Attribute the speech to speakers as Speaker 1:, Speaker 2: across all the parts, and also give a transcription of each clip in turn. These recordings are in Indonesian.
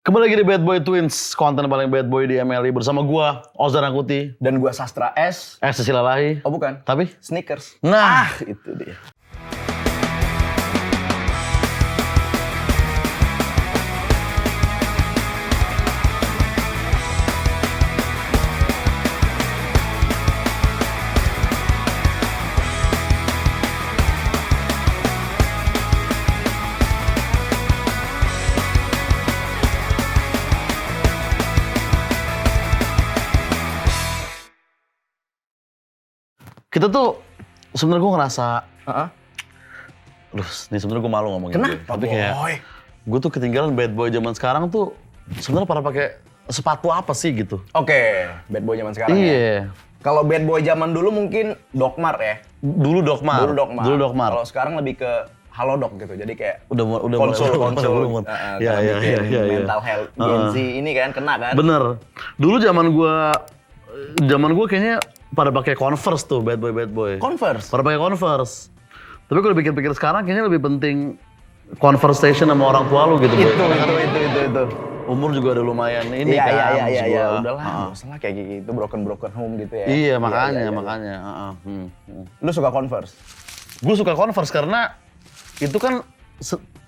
Speaker 1: Kembali lagi di Bad Boy Twins, konten paling bad boy di MLI bersama gua, Ozan Angkuti.
Speaker 2: Dan gua Sastra S.
Speaker 1: Cecilia Lahi.
Speaker 2: Oh bukan,
Speaker 1: Tapi?
Speaker 2: Sneakers.
Speaker 1: Nah,
Speaker 2: Itu dia.
Speaker 1: kita tuh sebenarnya gua ngerasa,
Speaker 2: Heeh.
Speaker 1: aduh, ini sebenarnya gua malu ngomongin.
Speaker 2: Kenapa,
Speaker 1: Tapi kayak,
Speaker 2: boy?
Speaker 1: gua tuh ketinggalan bad boy zaman sekarang tuh sebenarnya pada pakai sepatu apa sih gitu?
Speaker 2: Oke, bad boy zaman sekarang ya.
Speaker 1: Iya.
Speaker 2: Kalau bad boy zaman dulu mungkin Doc Mart ya.
Speaker 1: Dulu Doc Mart.
Speaker 2: Dulu Doc Mart. Kalau
Speaker 1: Kalau
Speaker 2: sekarang lebih ke Halodoc gitu. Jadi kayak
Speaker 1: udah
Speaker 2: konsul.
Speaker 1: Iya.
Speaker 2: Mental health Gen Z ini kan kena kan?
Speaker 1: Bener. Dulu zaman gua kayaknya pada pakai Converse tuh, bad boy.
Speaker 2: Converse.
Speaker 1: Pada pakai Converse. Tapi kalau pikir-pikir sekarang kayaknya lebih penting conversation sama orang tua lu gitu. Boy.
Speaker 2: Itu.
Speaker 1: Umur juga udah lumayan ini kan.
Speaker 2: Iya.
Speaker 1: maksud gua.
Speaker 2: Udahlah, nggak usah lah kayak gitu broken home gitu ya.
Speaker 1: Iya,
Speaker 2: Iya.
Speaker 1: makanya.
Speaker 2: Lu suka Converse?
Speaker 1: Gue suka Converse karena itu kan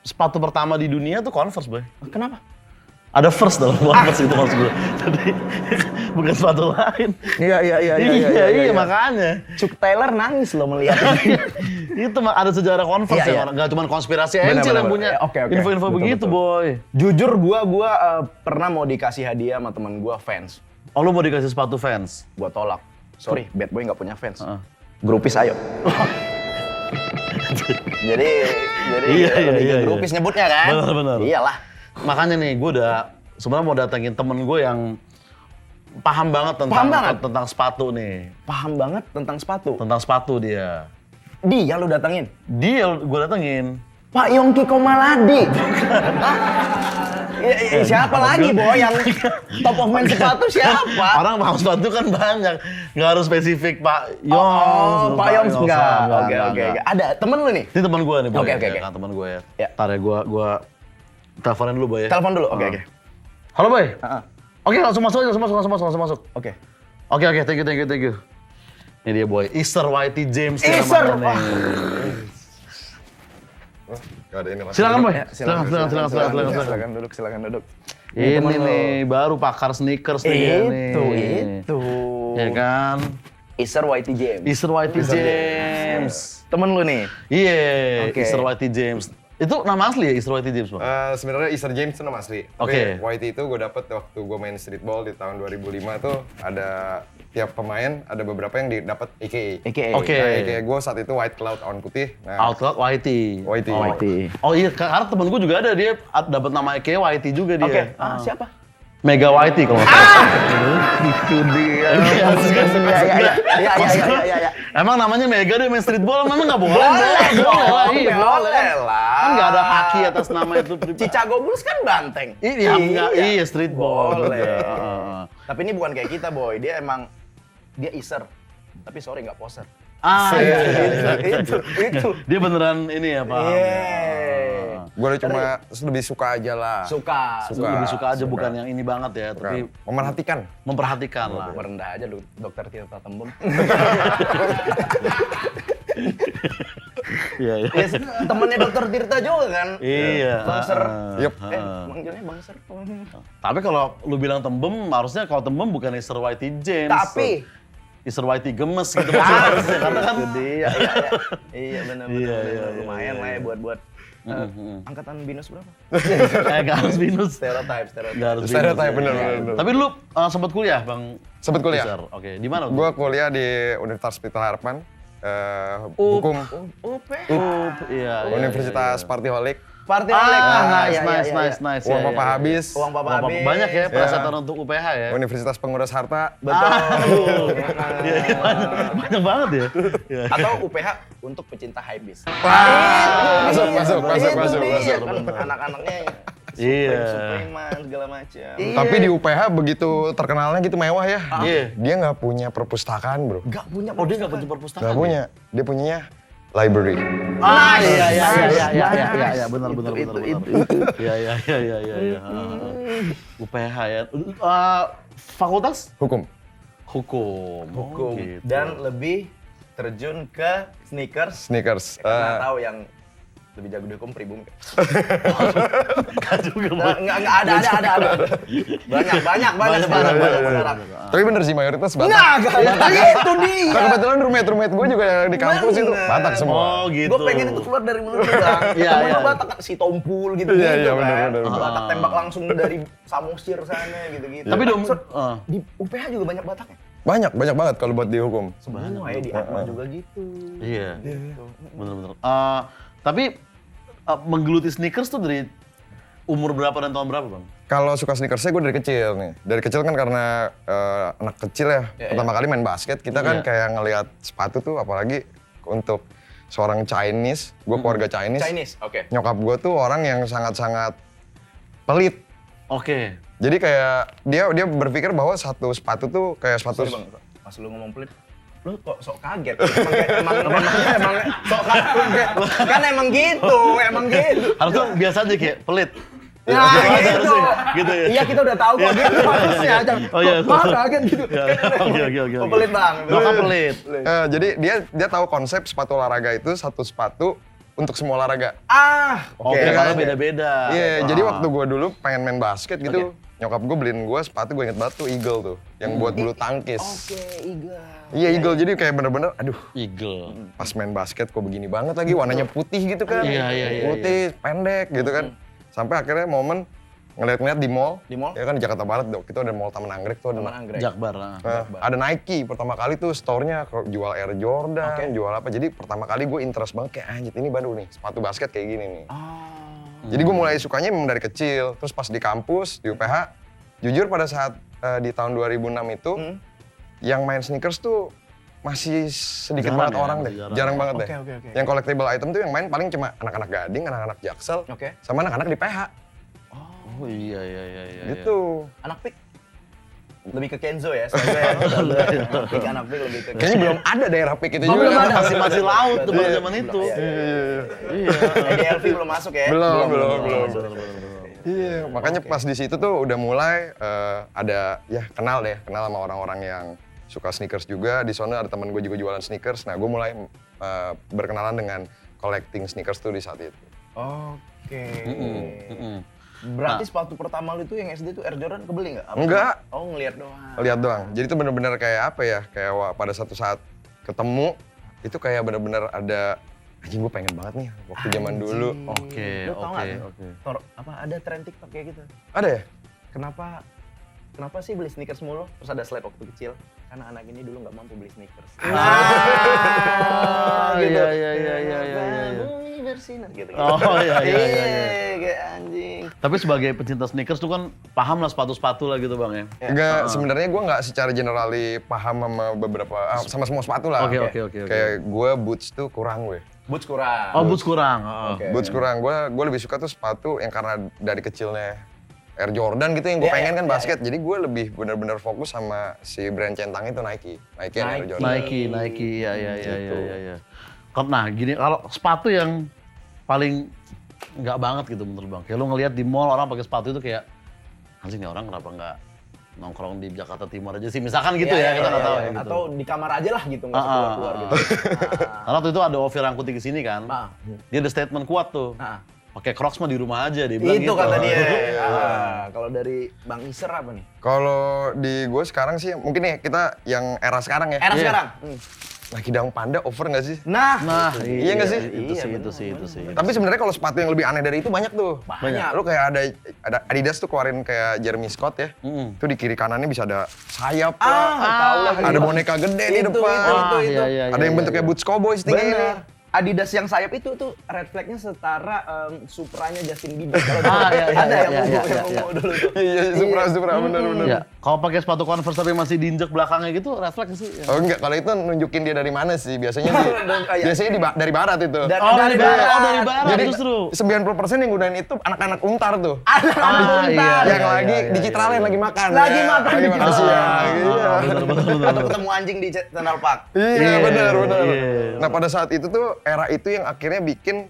Speaker 1: sepatu pertama di dunia tuh Converse, boy.
Speaker 2: Kenapa?
Speaker 1: Ada first dalam Converse itu maksud gue. Jadi bukan sepatu lain. Iya, makanya.
Speaker 2: Chuck Taylor nangis loh melihat ini.
Speaker 1: Itu ada sejarah Converse
Speaker 2: Iya.
Speaker 1: ya, nggak cuma konspirasi
Speaker 2: Benar,
Speaker 1: Encil yang
Speaker 2: benar.
Speaker 1: punya
Speaker 2: Oke.
Speaker 1: info-info
Speaker 2: Betul,
Speaker 1: begitu,
Speaker 2: betul.
Speaker 1: boy.
Speaker 2: Jujur gua pernah mau dikasih hadiah sama teman gua fans.
Speaker 1: Oh, lu mau dikasih sepatu fans?
Speaker 2: Gua tolak. Sorry, bad boy nggak punya fans.
Speaker 1: Heeh.
Speaker 2: Grupis ayo. jadi
Speaker 1: Iya,
Speaker 2: lebih ke
Speaker 1: iya.
Speaker 2: grupis nyebutnya kan?
Speaker 1: Benar.
Speaker 2: Iyalah.
Speaker 1: Makanya nih, gue udah sebenarnya mau datengin temen gue yang paham banget tentang sepatu nih.
Speaker 2: Paham banget tentang sepatu.
Speaker 1: Tentang sepatu dia.
Speaker 2: Dia lu datengin.
Speaker 1: Dia gue datengin.
Speaker 2: Pak Yongki Komaladi. Siapa lagi boy yang top of mind sepatu siapa?
Speaker 1: Orang paham sepatu kan banyak. Nggak harus spesifik Pak Yong.
Speaker 2: Oh, Pak Yong enggak. Oke.
Speaker 1: enggak.
Speaker 2: Ada temen lu nih?
Speaker 1: Ini teman gue nih, boy.
Speaker 2: Oke.
Speaker 1: Ya kan, teman gue ya.
Speaker 2: Ya.
Speaker 1: Ntar ya gue teleponin dulu, boy ya.
Speaker 2: Telepon dulu. Oke.
Speaker 1: Halo, boy.
Speaker 2: Heeh.
Speaker 1: Oke, langsung masuk aja, langsung masuk.
Speaker 2: Oke.
Speaker 1: Oke, thank you. Ini dia, boy. Easter Whitey James nih
Speaker 2: Easter!
Speaker 1: namanya nih.
Speaker 3: Gak ada ini mas.
Speaker 1: Silakan, boy.
Speaker 2: Ya,
Speaker 1: Silakan.
Speaker 2: Silakan duduk.
Speaker 1: Ini
Speaker 2: temen lu.
Speaker 1: nih baru pakar sneakers nih dia nih.
Speaker 2: Itu.
Speaker 1: Ya kan?
Speaker 2: Easter Whitey James.
Speaker 1: Easter Whitey James.
Speaker 2: Temen lu nih.
Speaker 1: Iya,
Speaker 2: Oke.
Speaker 1: Easter Whitey James. Itu nama asli ya, Easter Whitey James, Bang?
Speaker 3: Sebenarnya Easter James itu nama asli.
Speaker 1: Oke.
Speaker 3: Tapi Whitey itu gue dapet waktu gue main streetball di tahun 2005 tuh ada tiap pemain ada beberapa yang didapat AKA.
Speaker 2: AKA.
Speaker 1: Oke.
Speaker 3: Nah, AKA gue saat itu white cloud awan putih. Nah,
Speaker 1: Outloud Whitey.
Speaker 3: Whitey.
Speaker 1: Oh.
Speaker 2: Whitey.
Speaker 1: Oh iya, karena temen gue juga ada, dia dapat nama EK Whitey juga dia.
Speaker 2: Oke. Siapa?
Speaker 1: Mega Whitey kalau nggak salah.
Speaker 2: Itu dia. Iya.
Speaker 1: Emang namanya Mega dia main streetball, memang nggak boleh?
Speaker 2: Boleh lah.
Speaker 1: Kan nggak ada haki atas nama itu.
Speaker 2: Chicago Bulls kan banteng.
Speaker 1: Iya, streetball.
Speaker 2: Boleh.
Speaker 1: juga. Heeh.
Speaker 2: Tapi ini bukan kayak kita, boy. Dia Easter. Tapi sorry nggak poser. Itu.
Speaker 1: Dia beneran ini ya, Pak.
Speaker 3: gue cuma lebih suka aja lah.
Speaker 2: Suka.
Speaker 1: Lebih suka aja, bukan yang ini banget ya, tapi
Speaker 3: Memerhatikan.
Speaker 1: memperhatikan lah.
Speaker 2: Merendah aja Dokter Tirta Tembem.
Speaker 1: Iya.
Speaker 2: Ya, temennya Dokter Tirta juga kan.
Speaker 1: Iya.
Speaker 2: Bangser.
Speaker 3: Yup.
Speaker 2: Manggilnya Bangser.
Speaker 1: Tapi kalau lu bilang Tembem, harusnya kalau Tembem bukan Easter Whitey James.
Speaker 2: Tapi
Speaker 1: Easter Whitey gemes gitu harusnya, karena kan
Speaker 2: itu dia. Iya benar.
Speaker 1: Iya.
Speaker 2: Lumayan lah ya buat angkatan binus berapa?
Speaker 1: Gak harus minus.
Speaker 2: Stereotype.
Speaker 1: Gak harus
Speaker 3: Stereotype,
Speaker 1: minus.
Speaker 3: bener.
Speaker 1: Tapi lu sempat kuliah, Bang?
Speaker 3: Sempet kuliah.
Speaker 1: Easter? Oke, di mana?
Speaker 3: Gue kuliah di Universitas Pelita Harapan. Hukum.
Speaker 1: Iya.
Speaker 3: Universitas Partiholik.
Speaker 2: Party
Speaker 1: Nice.
Speaker 3: Uang
Speaker 1: Iya,
Speaker 3: papa
Speaker 1: iya.
Speaker 3: habis.
Speaker 2: Uang papa habis.
Speaker 1: Banyak ya
Speaker 3: Iya.
Speaker 1: persyaratan untuk UPH ya.
Speaker 3: Universitas Penguras Harta.
Speaker 2: Betul.
Speaker 1: Iya, banyak banget ya. Iya.
Speaker 2: Atau UPH untuk pecinta hypebeast.
Speaker 3: Masuk.
Speaker 2: Kan anak-anaknya
Speaker 1: Iya.
Speaker 2: Supreman segala macam.
Speaker 3: Tapi di UPH begitu terkenalnya gitu mewah ya.
Speaker 1: Iya.
Speaker 3: Dia nggak punya perpustakaan bro.
Speaker 2: Nggak punya.
Speaker 1: Oh, dia nggak punya perpustakaan?
Speaker 3: Nggak punya. Dia punyanya Library.
Speaker 1: Iya, benar. Iya. UPH ya. Fakultas?
Speaker 3: Hukum.
Speaker 1: Hukum.
Speaker 2: Hukum.
Speaker 1: gitu.
Speaker 2: Dan lebih terjun ke sneakers.
Speaker 3: Sneakers.
Speaker 2: Karena tahu yang lebih jago di hukum pribumi.
Speaker 1: Enggak juga, Bang.
Speaker 2: Enggak ada. Banyak sekarang.
Speaker 3: Tapi bener sih mayoritas Batak.
Speaker 2: Enggak gitu dia.
Speaker 3: Nah, kebetulan roommate gue juga yang di kampus itu
Speaker 2: Bener.
Speaker 3: Batak semua.
Speaker 1: Oh, gitu.
Speaker 2: Gue pengen itu keluar dari mulut lu, Bang.
Speaker 1: Iya,
Speaker 2: Temen
Speaker 1: iya.
Speaker 2: lu Batak kan si Tompul gitu
Speaker 3: Iya,
Speaker 2: kan.
Speaker 3: bener.
Speaker 2: Batak tembak langsung dari Samosir sana gitu-gitu.
Speaker 1: Tapi dong,
Speaker 2: Di UPH juga banyak Bataknya.
Speaker 3: Banyak banget kalau buat di hukum.
Speaker 2: Semua ya di Atma juga gitu.
Speaker 1: iya. Bener. Tapi menggeluti sneakers tuh dari umur berapa dan tahun berapa, Bang?
Speaker 3: Kalau suka sneakersnya gue dari kecil nih. Dari kecil kan karena anak kecil ya, pertama kali main basket, kita kan
Speaker 1: Iya.
Speaker 3: kayak ngelihat sepatu tuh apalagi untuk seorang Chinese, gue keluarga Chinese.
Speaker 2: Oke.
Speaker 3: Nyokap gue tuh orang yang sangat-sangat pelit.
Speaker 1: Oke.
Speaker 3: Jadi kayak dia berpikir bahwa satu sepatu tuh kayak sepatu
Speaker 2: Sorry, Bang, pas lu ngomong pelit, lu kok sok kaget? Emang sok kaget. Kan emang gitu.
Speaker 1: Harusnya biasa aja kayak pelit.
Speaker 2: Nah, gitu.
Speaker 1: Harusnya, gitu ya.
Speaker 2: Iya, kita udah tahu kok gitu harusnya aja.
Speaker 1: Oh iya.
Speaker 2: Kaget gitu.
Speaker 1: Oke.
Speaker 2: Oh, pelit, Bang.
Speaker 1: Nyokap pelit.
Speaker 3: jadi dia tahu konsep sepatu olahraga itu satu sepatu untuk semua olahraga.
Speaker 1: Oke,
Speaker 3: kan?
Speaker 1: karena beda-beda.
Speaker 3: Iya, jadi waktu gue dulu pengen main basket gitu, nyokap gue beliin gue sepatu, gue inget banget tuh Eagle tuh, yang buat bulu tangkis.
Speaker 2: Oke, Eagle.
Speaker 3: Iya Eagle, jadi kayak bener-bener, aduh,
Speaker 1: Eagle.
Speaker 3: pas main basket kok begini banget lagi, warnanya putih gitu kan.
Speaker 1: Iya.
Speaker 3: Putih, pendek gitu kan. Sampai akhirnya momen ngeliat-ngeliat di mall.
Speaker 2: Di mall?
Speaker 3: Ya kan di Jakarta Barat dong, itu ada mall Taman Anggrek tuh.
Speaker 2: Taman Anggrek.
Speaker 1: Jakbar.
Speaker 3: Ada Nike, pertama kali tuh store-nya jual Air Jordan,
Speaker 2: Oke.
Speaker 3: jual apa. Jadi pertama kali gue interest banget kayak anjir ini baru nih, sepatu basket kayak gini nih. Jadi gue mulai sukanya memang dari kecil. Terus pas di kampus, di UPH, jujur pada saat di tahun 2006 itu, yang main sneakers tuh masih sedikit
Speaker 1: Jarang
Speaker 3: banget
Speaker 1: ya,
Speaker 3: orang
Speaker 1: masih
Speaker 3: deh,
Speaker 1: jarang.
Speaker 3: jarang banget deh.
Speaker 2: Oke.
Speaker 3: Yang collectible item tuh yang main paling cuma anak-anak Gading, anak-anak Jaksel,
Speaker 2: Oke.
Speaker 3: sama anak-anak di PH.
Speaker 1: Oh iya.
Speaker 3: Gitu.
Speaker 2: Anak pik lebih ke Kenzo ya, sebenarnya. Pik anak pik lebih ke
Speaker 3: Kayaknya belum ada daerah pick itu
Speaker 1: Belum
Speaker 3: juga.
Speaker 1: ada, masih laut tuh pada zaman itu.
Speaker 3: Iya.
Speaker 2: EDLV belum masuk ya?
Speaker 3: Belum.
Speaker 1: Bener.
Speaker 3: Iya, makanya pas di situ tuh udah mulai ada ya kenal sama orang-orang yang suka sneakers juga. Di sana ada teman gue juga jualan sneakers. Nah, gue mulai berkenalan dengan collecting sneakers tuh di saat itu.
Speaker 2: Oke.
Speaker 1: Mm-mm.
Speaker 2: Berarti sepatu pertama lu itu yang SD tuh Air Jordan kebeli nggak? Apa
Speaker 3: Enggak.
Speaker 2: cuma- Oh, ngeliat doang.
Speaker 3: Lihat doang. Jadi itu bener-bener kayak apa ya? Kayak pada satu saat ketemu itu kayak bener-bener ada anjing gue pengen banget nih waktu zaman dulu.
Speaker 1: Oke.
Speaker 2: Lu tau nggak?
Speaker 1: Oke.
Speaker 2: Ada tren TikTok kayak gitu.
Speaker 3: Ada ya?
Speaker 2: Kenapa sih beli sneakers mulu? Terus ada slide waktu kecil. Karena anak ini dulu nggak mampu beli sneakers. Gitu.
Speaker 1: Iya.
Speaker 2: Beli versi gitu.
Speaker 1: Oh iya.
Speaker 2: Kayak anjing.
Speaker 1: Tapi sebagai pecinta sneakers tuh kan paham lah sepatu-sepatu lah gitu, Bang ya.
Speaker 3: Enggak, sebenarnya gue nggak secara generali paham sama beberapa, sama semua sepatu lah.
Speaker 1: Oke.
Speaker 3: Kayak gue boots tuh kurang gue.
Speaker 2: Boots kurang.
Speaker 1: Oh, boots kurang.
Speaker 2: Oke.
Speaker 3: Boots kurang, gue lebih suka tuh sepatu yang karena dari kecilnya Air Jordan gitu yang gue
Speaker 2: Iya,
Speaker 3: pengen kan
Speaker 2: iya,
Speaker 3: basket. Jadi gue lebih bener-bener fokus sama si brand centang itu Nike yang Air Jordan.
Speaker 1: Nike. Iya. Nah, gini kalau sepatu yang paling nggak banget gitu menurut Bang. Kayak lu ngelihat di mall orang pakai sepatu itu kayak anjing nih orang kenapa nggak nongkrong di Jakarta Timur aja sih. Misalkan gitu ya, kita nggak tahu ya gitu.
Speaker 2: Atau di kamar aja lah gitu, nggak usah keluar gitu.
Speaker 1: Karena waktu itu ada Ovi Rangkuti kesini kan. Dia ada statement kuat tuh. Pakai Crocs mah di rumah aja dia bilang
Speaker 2: Itu
Speaker 1: gitu.
Speaker 2: kata dia. Kalau dari Bang Iser apa nih?
Speaker 3: Kalau di gue sekarang sih mungkin nih kita yang era sekarang ya.
Speaker 2: Era
Speaker 1: Iya.
Speaker 2: sekarang.
Speaker 3: Nike Dunk Panda over nggak sih?
Speaker 2: Nah,
Speaker 3: Iya nggak sih?
Speaker 1: Itu sih.
Speaker 3: Tapi sebenarnya kalau sepatu yang lebih aneh dari itu banyak tuh.
Speaker 2: Banyak.
Speaker 3: Lu kayak ada Adidas tuh keluarin kayak Jeremy Scott ya. Tuh di kiri kanannya bisa ada sayap
Speaker 2: tahu lah.
Speaker 3: ada boneka gede di depan.
Speaker 2: Itu.
Speaker 3: Ada yang bentuknya boots cowboy tinggi ini.
Speaker 2: Bener. Adidas yang sayap itu tuh red flag-nya setara Supra-nya Justin Bieber. Kalau ada yang ungu dulu tuh.
Speaker 3: Iya, Supra bener.
Speaker 1: Ya, kalau pakai sepatu Converse tapi masih diinjek belakangnya gitu, refleks sih.
Speaker 3: Oh enggak, kalau itu nunjukin dia dari mana sih? Biasanya dari barat itu.
Speaker 1: Dari barat
Speaker 3: Jadi
Speaker 1: justru.
Speaker 3: 90% yang gunain itu anak-anak Untar tuh.
Speaker 2: Anak-anak Untar.
Speaker 3: Yang lagi di Citraland lagi makan.
Speaker 2: Lagi
Speaker 3: ya.
Speaker 2: makan
Speaker 3: Lagi
Speaker 2: di
Speaker 3: makan
Speaker 2: Citraland.
Speaker 3: siang. Iya.
Speaker 1: Bener.
Speaker 2: Atau ketemu anjing di Central Park.
Speaker 3: Iya, benar.
Speaker 1: Iya.
Speaker 3: Nah, pada saat itu tuh era itu yang akhirnya bikin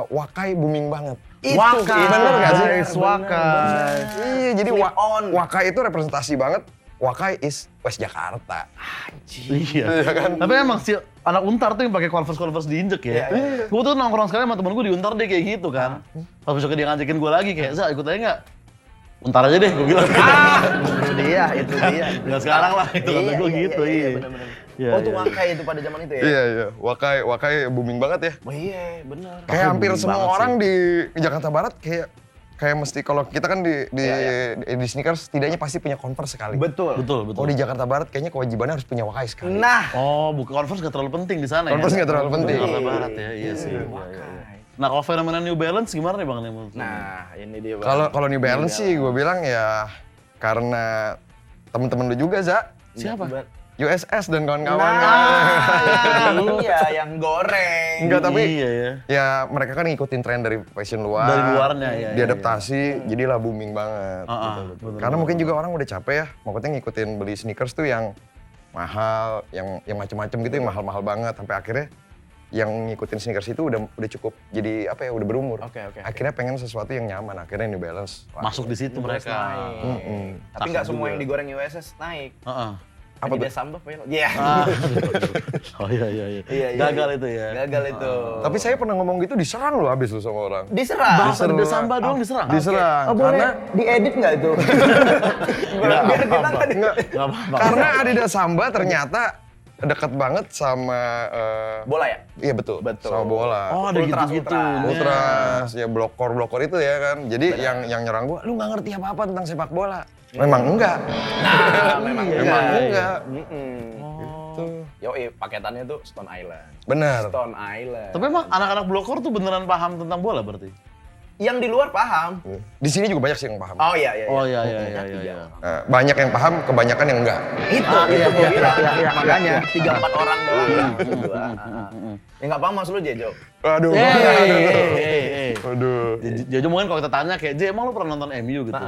Speaker 3: Wakai booming banget.
Speaker 1: Wakai.
Speaker 3: Bener nggak sih?
Speaker 1: Wakai.
Speaker 3: Iya, jadi
Speaker 2: Flip on.
Speaker 3: Wakai itu representasi banget. Wakai is West Jakarta.
Speaker 1: Iya kan? Tapi emang si anak Untar tuh yang pakai Converse diinjek ya.
Speaker 2: Iya.
Speaker 1: Gue tuh nongkrong sekali sama temen gue di Untar, dia kayak gitu kan. Pas besoknya dia ngajakin gue lagi kayak, "Za, ikut aja nggak?" Untar aja deh, gue bilang.
Speaker 2: Itu dia.
Speaker 1: Nggak sekarang lah, itu kata gue gitu. Iya.
Speaker 2: Bener-bener.
Speaker 1: Iya,
Speaker 2: Oh, itu
Speaker 1: iya.
Speaker 2: Wakai itu pada zaman itu ya?
Speaker 3: Iya. Wakai booming banget ya.
Speaker 2: Oh iya, bener.
Speaker 3: Kayak hampir
Speaker 1: booming
Speaker 3: semua
Speaker 1: banget
Speaker 3: orang di Jakarta Barat kayak mesti kalau kita kan di sneakers setidaknya pasti punya Converse sekali.
Speaker 2: Betul.
Speaker 3: Oh di Jakarta Barat kayaknya kewajibannya harus punya Wakai sekali.
Speaker 2: Nah,
Speaker 1: Oh, bukan Converse nggak terlalu penting di sana ya?
Speaker 3: Converse nggak terlalu penting.
Speaker 1: Jakarta Barat ya, iya sih. Iya, iya. Nah, kalau fenomena New Balance gimana nih Bang?
Speaker 2: ini dia. Bang.
Speaker 3: Kalau New Balance sih gue bilang ya karena temen-temen lu juga, Za.
Speaker 1: Siapa?
Speaker 3: USS dan kawan-kawan.
Speaker 2: Nah, iya yang goreng.
Speaker 3: Enggak, tapi
Speaker 1: Iya ya.
Speaker 3: ya mereka kan ngikutin tren dari fashion luar.
Speaker 1: Dari luarnya ya.
Speaker 3: Diadaptasi, jadilah booming banget.
Speaker 1: Betul.
Speaker 3: Karena mungkin juga orang udah capek ya, maksudnya ngikutin beli sneakers tuh yang mahal, yang macam-macam gitu, yang mahal-mahal banget. Sampai akhirnya yang ngikutin sneakers itu udah cukup jadi apa ya, udah berumur.
Speaker 2: Oke.
Speaker 3: Akhirnya pengen sesuatu yang nyaman, akhirnya New Balance.
Speaker 1: Masuk di situ mereka.
Speaker 2: Tapi nggak semua yang digoreng USS naik.
Speaker 3: Apa tuh?
Speaker 2: Adidas Samba Velo. Iya.
Speaker 1: Oh iya.
Speaker 2: Iya.
Speaker 1: Gagal itu ya.
Speaker 2: Gagal itu.
Speaker 3: Tapi saya pernah ngomong gitu diserang loh abis lu sama orang.
Speaker 2: Diserang.
Speaker 1: Ada Samba doang diserang.
Speaker 3: Diserang.
Speaker 2: Oh, boleh
Speaker 3: Karena
Speaker 2: diedit nggak itu? Biar kita nggak di-
Speaker 1: Nggak apa-apa.
Speaker 3: karena Adidas Samba ternyata dekat banget sama
Speaker 2: bola ya?
Speaker 3: iya betul. Sama bola.
Speaker 1: Oh, ada
Speaker 2: Ultras,
Speaker 1: gitu-gitu.
Speaker 2: Ultras.
Speaker 3: Ya blokor itu ya kan. Jadi yang nyerang gua, lu nggak ngerti apa-apa tentang sepak bola. Memang enggak.
Speaker 2: Nah, memang
Speaker 3: enggak.
Speaker 2: Gitu. Yoi, paketannya tuh Stone Island.
Speaker 3: Bener.
Speaker 2: Stone Island.
Speaker 1: Tapi emang anak-anak blokor tuh beneran paham tentang bola berarti?
Speaker 2: Yang di luar paham.
Speaker 3: Di sini juga banyak sih yang paham.
Speaker 2: Oh iya.
Speaker 1: Oh iya.
Speaker 3: Banyak yang paham, kebanyakan yang enggak.
Speaker 2: Itu gue bilang. Makanya 3-4 orang doang. Ya nggak paham maksud lu Jejo.
Speaker 3: Aduh.
Speaker 1: Aduh. Jadi mungkin kalau kita tanya kayak, emang lu pernah nonton MU gitu?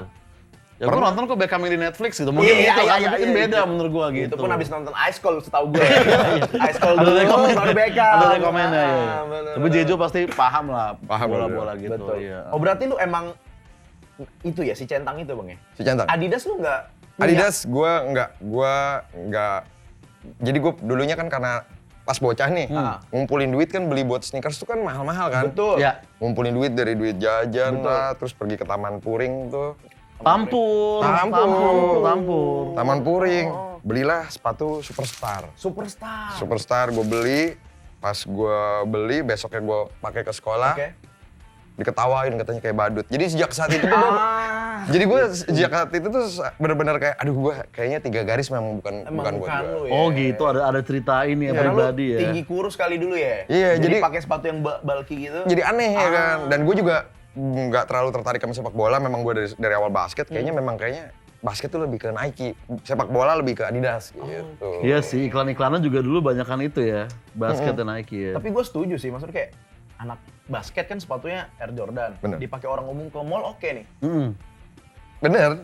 Speaker 1: Ya gue nonton kok Beckham di Netflix gitu. Mungkin
Speaker 2: Iya,
Speaker 1: gitu kan,
Speaker 2: iya,
Speaker 1: mungkin
Speaker 2: iya,
Speaker 1: beda
Speaker 2: iya.
Speaker 1: menurut gua gitu.
Speaker 2: Itu pun habis nonton Ice Cold setahu gue. Ice Cold
Speaker 1: Ada
Speaker 2: dulu,
Speaker 1: rekomen,
Speaker 2: baru Beckham.
Speaker 1: ada rekomennya ya.
Speaker 2: bener,
Speaker 1: Tapi
Speaker 2: bener.
Speaker 1: Jejo pasti paham lah
Speaker 3: Paham,
Speaker 1: bola-bola gitu.
Speaker 2: Betul.
Speaker 1: Iya.
Speaker 2: Oh berarti lu emang itu ya si centang itu bang ya?
Speaker 3: Si Cantan.
Speaker 2: Adidas lu nggak? punya?
Speaker 3: Adidas gua enggak. Jadi gua dulunya kan karena pas bocah nih, ngumpulin duit kan beli buat sneakers tuh kan mahal-mahal kan.
Speaker 2: Betul.
Speaker 1: Ya.
Speaker 3: Ngumpulin duit dari duit jajan lah, terus pergi ke Taman Puring tuh.
Speaker 1: Tampur.
Speaker 3: Taman Puring. Belilah sepatu Superstar. Superstar gue beli, pas gue beli besoknya gue pakai ke sekolah.
Speaker 2: Oke.
Speaker 3: Diketawain katanya kayak badut. Jadi sejak saat itu tuh gue sejak saat itu tuh benar-benar kayak aduh gue kayaknya 3 garis memang bukan buat gue.
Speaker 2: lu ya.
Speaker 1: Oh gitu, ada cerita ini ya
Speaker 2: Karena lu
Speaker 1: pribadi ya.
Speaker 2: tinggi kurus kali dulu ya.
Speaker 3: Iya, jadi-
Speaker 2: pakai sepatu yang bulky gitu.
Speaker 3: Jadi aneh ya kan. Dan gue juga nggak terlalu tertarik sama sepak bola. Memang gue dari awal basket kayaknya basket tuh lebih ke Nike, sepak bola lebih ke Adidas gitu.
Speaker 1: Iya sih, iklan-iklannya juga dulu banyakan itu ya, basket dan Nike ya.
Speaker 2: Tapi gue setuju sih, maksudnya kayak anak basket kan sepatunya Air Jordan.
Speaker 3: Bener.
Speaker 2: Dipakai orang umum ke mall oke nih.
Speaker 3: Bener.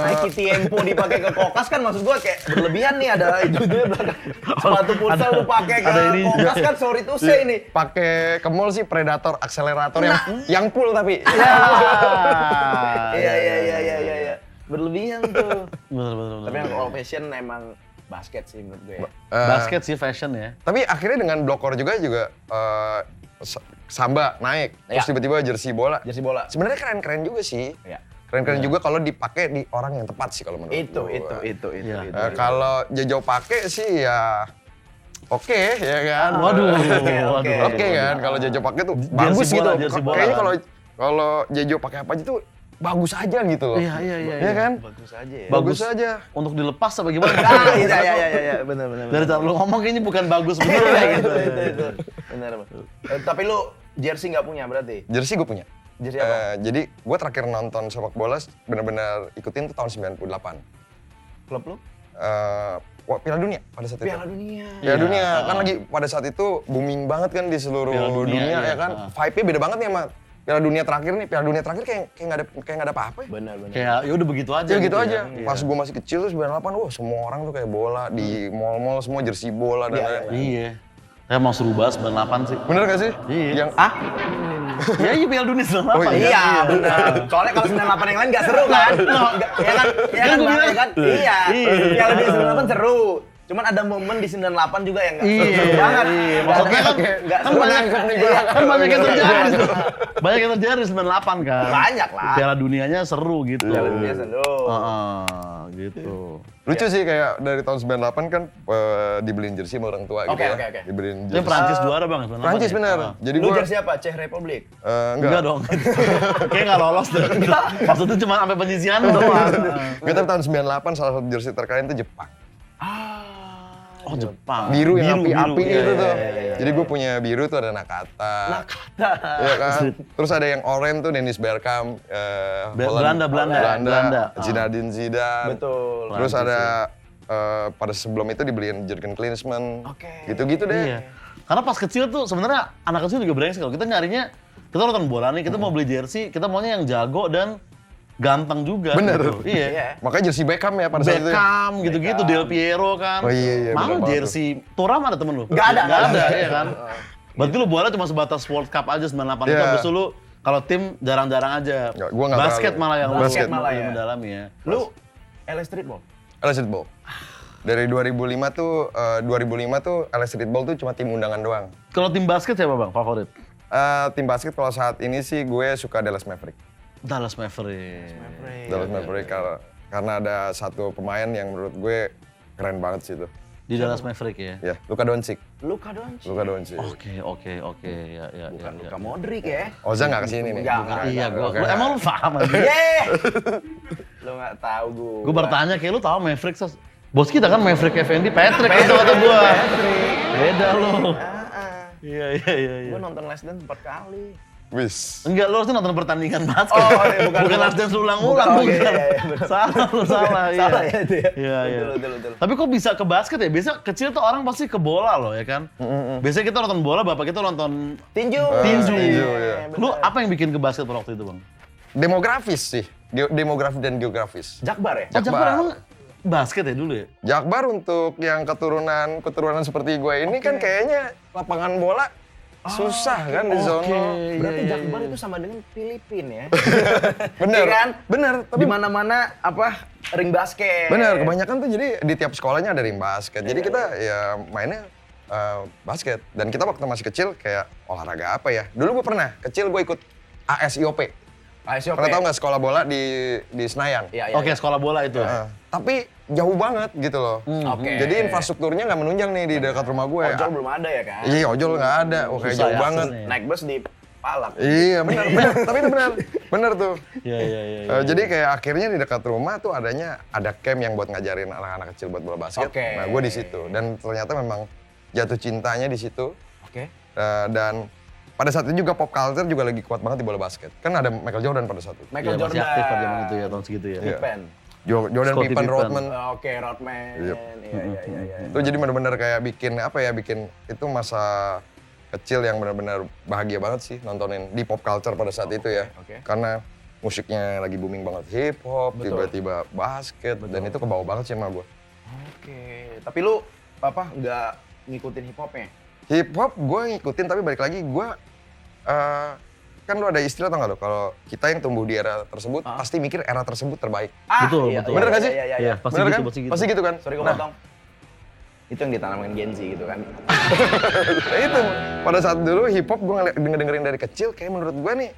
Speaker 2: Nike Tiempo dipakai ke Kokas kan maksud gue kayak berlebihan nih ada itu belakang. Sepatu futsal lu pakai ke
Speaker 1: ada ini juga
Speaker 2: Kokas kan sorry to say ini.
Speaker 3: pakai ke mall sih Predator akselerator yang full tapi.
Speaker 2: Iya. Berlebihan tuh.
Speaker 1: Bener.
Speaker 2: Tapi yang kalau fashion emang basket sih menurut gue.
Speaker 1: Basket sih fashion ya.
Speaker 3: Tapi akhirnya dengan blokor juga Samba naik, terus
Speaker 2: Ya.
Speaker 3: tiba-tiba jersey bola.
Speaker 2: Jersey bola.
Speaker 3: Sebenarnya keren-keren juga sih.
Speaker 2: Iya.
Speaker 3: Keren-keren juga kalau dipakai di orang yang tepat sih kalau menurut
Speaker 2: Itu.
Speaker 1: Iya.
Speaker 3: Kalau Jojo pakai sih ya oke ya kan.
Speaker 1: Waduh.
Speaker 3: Oke kan kalau Jojo pakai tuh bagus
Speaker 1: bola,
Speaker 3: gitu.
Speaker 1: jersey bola
Speaker 3: Kayaknya
Speaker 1: kan.
Speaker 3: kalau Jojo pakai apa aja tuh bagus aja gitu loh.
Speaker 1: Iya.
Speaker 3: Iya kan?
Speaker 2: Bagus aja ya.
Speaker 3: Bagus aja.
Speaker 1: Untuk dilepas apa gimana?
Speaker 2: Iya, benar.
Speaker 1: Dari cara lu ngomong kayaknya bukan bagus bener ya gitu.
Speaker 2: Itu. Benar, Bang. Tapi lu jersey nggak punya berarti?
Speaker 3: Jersey gue punya.
Speaker 2: Jersey apa?
Speaker 3: Jadi gue terakhir nonton sepak bola benar-benar ikutin tuh tahun 98.
Speaker 2: Klub lu?
Speaker 3: Piala Dunia pada saat itu.
Speaker 2: Piala Dunia.
Speaker 3: Piala Dunia kan lagi pada saat itu booming banget kan di seluruh
Speaker 1: Piala Dunia,
Speaker 3: dunia
Speaker 1: iya.
Speaker 3: ya kan. Vibe-nya beda banget nih sama Piala Dunia terakhir nih. Piala Dunia terakhir kayak nggak ada apa-apa ya.
Speaker 2: Benar.
Speaker 1: Kayak ya udah begitu aja.
Speaker 3: Ya gitu
Speaker 1: ya.
Speaker 3: aja.
Speaker 1: Iya.
Speaker 3: Pas gue masih kecil tuh 98, wah semua orang tuh kayak bola di mall-mall semua jersey bola dan lain-lain.
Speaker 1: Iya. Emang seru banget 98 sih.
Speaker 3: Bener gak sih?
Speaker 1: Iya.
Speaker 3: Yang
Speaker 1: Iya, iya Piala Dunia 98.
Speaker 3: Oh,
Speaker 2: Iya, benar. Soalnya kalau 98 yang lain nggak seru kan? Iya kan? Iya kan,
Speaker 1: gua
Speaker 2: Bang?
Speaker 1: bilang.
Speaker 2: Iya kan? Iya.
Speaker 1: Iya.
Speaker 2: Piala Dunia 98 seru. Cuman ada momen di 98 juga yang nggak
Speaker 1: Iya,
Speaker 2: seru banget.
Speaker 1: iya.
Speaker 2: Nggak
Speaker 1: Maksudnya
Speaker 2: ada-
Speaker 1: kan-
Speaker 2: nggak
Speaker 1: kan
Speaker 2: seru.
Speaker 1: banyak-
Speaker 2: Iya.
Speaker 1: Kan banyak yang terjadi. Banyak yang terjadi di 98 kan.
Speaker 2: Banyak lah.
Speaker 1: Piala Dunianya seru gitu.
Speaker 2: Piala Dunia seru.
Speaker 1: Gitu.
Speaker 3: lucu sih kayak dari tahun 98 kan dibeliin jersey sama orang tua gitu
Speaker 2: Oke,
Speaker 3: ya.
Speaker 2: oke.
Speaker 3: Dibeliin
Speaker 1: Itu
Speaker 3: jersey.
Speaker 1: Prancis juara Bang 98.
Speaker 3: Prancis
Speaker 1: ya?
Speaker 3: bener.
Speaker 1: Ah.
Speaker 3: Jadi
Speaker 2: Lu
Speaker 3: gua
Speaker 2: jersey apa? Czech Republic?
Speaker 1: Enggak dong. Kayak nggak lolos deh. Maksudnya cuma sampai penyisian doang.
Speaker 3: Enggak, tapi tahun 98 salah satu jersey terkeren itu Jepang.
Speaker 1: Oh Jepang.
Speaker 3: Biru yang api-api
Speaker 1: Iya,
Speaker 3: itu
Speaker 1: iya,
Speaker 3: tuh.
Speaker 1: iya, iya.
Speaker 3: Jadi gue punya biru tuh ada Nakata.
Speaker 2: Nakata.
Speaker 3: Iya kan? Terus ada yang oranye tuh Dennis Bergkamp.
Speaker 1: Belanda.
Speaker 3: Zinedine Zidane.
Speaker 2: Betul.
Speaker 3: Terus
Speaker 1: Prancis,
Speaker 3: ada pada sebelum itu dibeliin Jurgen Klinsmann.
Speaker 2: Oke.
Speaker 3: Gitu-gitu deh.
Speaker 1: Iya. Karena pas kecil tuh sebenarnya anak kecil juga brengsek. Kalau kita nyarinya, kita nonton bola nih, kita mau beli jersey, kita maunya yang jago dan ganteng juga.
Speaker 3: Bener.
Speaker 1: Gitu. Iya.
Speaker 2: Iya.
Speaker 3: Makanya jersey Beckham ya pada saat itu. ya.
Speaker 1: Beckham gitu-gitu, Del Piero kan.
Speaker 3: Oh iya,
Speaker 1: Mau
Speaker 3: bener banget
Speaker 1: jersey Thuram ada temen lu?
Speaker 2: Nggak ada.
Speaker 1: Nggak ada, iya kan. Berarti lu bola cuma sebatas World Cup aja 98 itu,
Speaker 3: Iya.
Speaker 1: habis itu lu kalau tim jarang-jarang aja.
Speaker 3: Nggak, gua nggak
Speaker 1: Basket
Speaker 3: terlalu.
Speaker 1: malah yang lu
Speaker 2: Basket malah ya.
Speaker 1: mendalami ya.
Speaker 2: Lu LA Streetball?
Speaker 3: LA Streetball. Dari 2005 tuh LA Streetball tuh cuma tim undangan doang.
Speaker 1: Kalau tim basket siapa Bang favorit?
Speaker 3: Tim basket kalau saat ini sih gue suka Dallas Maverick.
Speaker 1: Dallas Mavericks.
Speaker 3: Dallas Maverick karena ada satu pemain yang menurut gue keren banget sih itu.
Speaker 1: Di Dallas Mavericks ya.
Speaker 3: Ya, Luka Doncic.
Speaker 2: Luka Doncic.
Speaker 3: Luka Doncic.
Speaker 1: Oke, ya.
Speaker 2: Bukan
Speaker 1: ya,
Speaker 2: Luka
Speaker 1: ya.
Speaker 2: Modric ya.
Speaker 3: Oza nggak kesini nih.
Speaker 2: Nggak.
Speaker 1: Iya, gua
Speaker 3: Oke.
Speaker 1: emang lu paham aja.
Speaker 2: Yeay! Lu nggak tahu gua.
Speaker 1: Gue bertanya kayak lu tahu Mavericks. Bos kita kan Maverick Effendi, Patrick itu kata gua. Beda lu. Iya.
Speaker 2: Gua nonton Last Dance 4 kali.
Speaker 3: Wis.
Speaker 1: Enggak, lu harusnya nonton pertandingan basket.
Speaker 2: Oh, iya, bukan.
Speaker 1: Last Dance ulang-ulang,
Speaker 2: Bukan,
Speaker 1: bukan.
Speaker 2: iya, bener.
Speaker 1: Salah, lu salah. iya.
Speaker 2: Salah ya itu ya?
Speaker 1: Iya.
Speaker 2: Betul.
Speaker 1: Tapi kok bisa ke basket ya? Biasa kecil tuh orang pasti ke bola loh ya kan? Biasanya kita nonton bola, bapak kita nonton
Speaker 2: Tinju.
Speaker 1: tinju.
Speaker 3: Tinju, iya.
Speaker 1: Lu apa yang bikin ke basket pada waktu itu Bang?
Speaker 3: Demografis sih. Demografi dan geografis.
Speaker 2: Jakbar ya?
Speaker 1: Oh, Jakbar
Speaker 3: Jakbar.
Speaker 1: emang basket ya dulu ya?
Speaker 3: Jakbar untuk yang keturunan seperti gue ini kan kayaknya lapangan bola susah kan di sono.
Speaker 2: Berarti
Speaker 1: Iya,
Speaker 2: Jakbar itu sama dengan Filipina ya?
Speaker 3: Bener.
Speaker 2: Iya kan?
Speaker 3: Bener.
Speaker 2: Di mana-mana apa ring basket.
Speaker 3: Bener, kebanyakan tuh jadi di tiap sekolahnya ada ring basket. Jadi kita ya mainnya basket. Dan kita waktu masih kecil kayak olahraga apa ya? Dulu gue pernah, kecil gue ikut ASIOP.
Speaker 2: ASIOP.
Speaker 3: Pernah tau nggak sekolah bola di Senayan?
Speaker 2: Iya.
Speaker 1: Oke, sekolah bola itu.
Speaker 3: Tapi jauh banget gitu loh.
Speaker 2: Oke.
Speaker 3: Jadi infrastrukturnya nggak menunjang nih di dekat rumah gue.
Speaker 2: Ojol belum ada ya kan?
Speaker 3: Iya, ojol nggak ada. Wah, kayak
Speaker 1: Susah
Speaker 3: jauh
Speaker 1: ya
Speaker 3: banget.
Speaker 1: aksesnya.
Speaker 2: Naik bus di Palak.
Speaker 3: Iya, benar. Tapi itu benar tuh.
Speaker 1: Iya.
Speaker 3: Jadi kayak akhirnya di dekat rumah tuh ada camp yang buat ngajarin anak-anak kecil buat bola basket.
Speaker 2: Oke.
Speaker 3: Nah, gue di situ. Dan ternyata memang jatuh cintanya di situ.
Speaker 2: Oke.
Speaker 3: Dan pada saat itu juga pop culture juga lagi kuat banget di bola basket. Kan ada Michael Jordan pada saat itu.
Speaker 2: Michael
Speaker 1: Iya, masih
Speaker 2: Jordan.
Speaker 1: aktif pada zaman itu ya, tahun segitu ya.
Speaker 3: Iya.
Speaker 2: Pippen.
Speaker 3: Jordan,
Speaker 1: Scottie
Speaker 3: Pippen,
Speaker 1: Pippen.
Speaker 3: Rodman.
Speaker 2: Oke, Rodman.
Speaker 3: Yep.
Speaker 2: Iya.
Speaker 3: Itu jadi benar-benar kayak bikin itu masa kecil yang benar-benar bahagia banget sih nontonin di pop culture pada saat itu ya.
Speaker 2: oke.
Speaker 3: Karena musiknya lagi booming banget hip hop,
Speaker 2: Betul.
Speaker 3: tiba-tiba basket dan itu kebawa banget sih sama gue.
Speaker 2: Oke. Tapi lu apa nggak ngikutin hip hopnya?
Speaker 3: Hip hop gue ngikutin tapi balik lagi gue kan lu ada istilah tau gak lo kalau kita yang tumbuh di era tersebut pasti mikir era tersebut terbaik.
Speaker 1: Betul.
Speaker 3: Bener nggak sih?
Speaker 2: Iya.
Speaker 1: Pasti
Speaker 3: Bener
Speaker 1: gitu,
Speaker 3: kan?
Speaker 1: pasti gitu.
Speaker 3: kan?
Speaker 2: Sorry gue
Speaker 3: Nah,
Speaker 2: potong. Itu yang ditanamkan Gen Z gitu kan.
Speaker 3: nah itu pada saat dulu hip hop gue dengerin dari kecil kayak menurut gue nih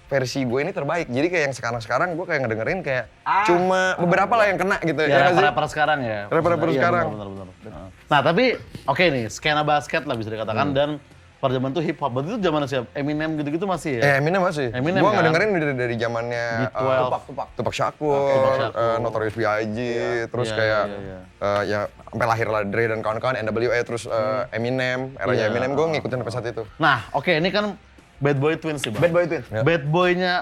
Speaker 3: versi gue ini terbaik. Jadi kayak yang sekarang gue kayak ngedengerin kayak cuma beberapa lah yang kena gitu
Speaker 1: Ya,
Speaker 3: nggak sih?
Speaker 1: rapper sekarang ya.
Speaker 3: Rapper-rapper
Speaker 1: Iya,
Speaker 3: sekarang.
Speaker 1: Benar. Nah, tapi oke nih, skena basket lah bisa dikatakan dan pada zaman itu hip hop. Berarti itu zaman siapa? Eminem gitu-gitu masih ya?
Speaker 3: Eminem masih.
Speaker 1: Eminem
Speaker 3: Gue
Speaker 1: kan?
Speaker 3: ngedengerin dari zamannya
Speaker 1: B12.
Speaker 3: Tupac Shakur,
Speaker 1: Tupac Shakur.
Speaker 3: Notorious B.I.G, terus
Speaker 1: Iya,
Speaker 3: kayak
Speaker 1: iya.
Speaker 3: ya sampai lahir lah Dre dan kawan-kawan, NWA, terus Eminem, eranya
Speaker 1: Iya.
Speaker 3: Eminem gue ngikutin sampai saat itu.
Speaker 1: Nah, oke ini kan Bad Boy Twins sih, Bang.
Speaker 2: Bad Boy Twins.
Speaker 3: Ya.
Speaker 1: Bad Boy-nya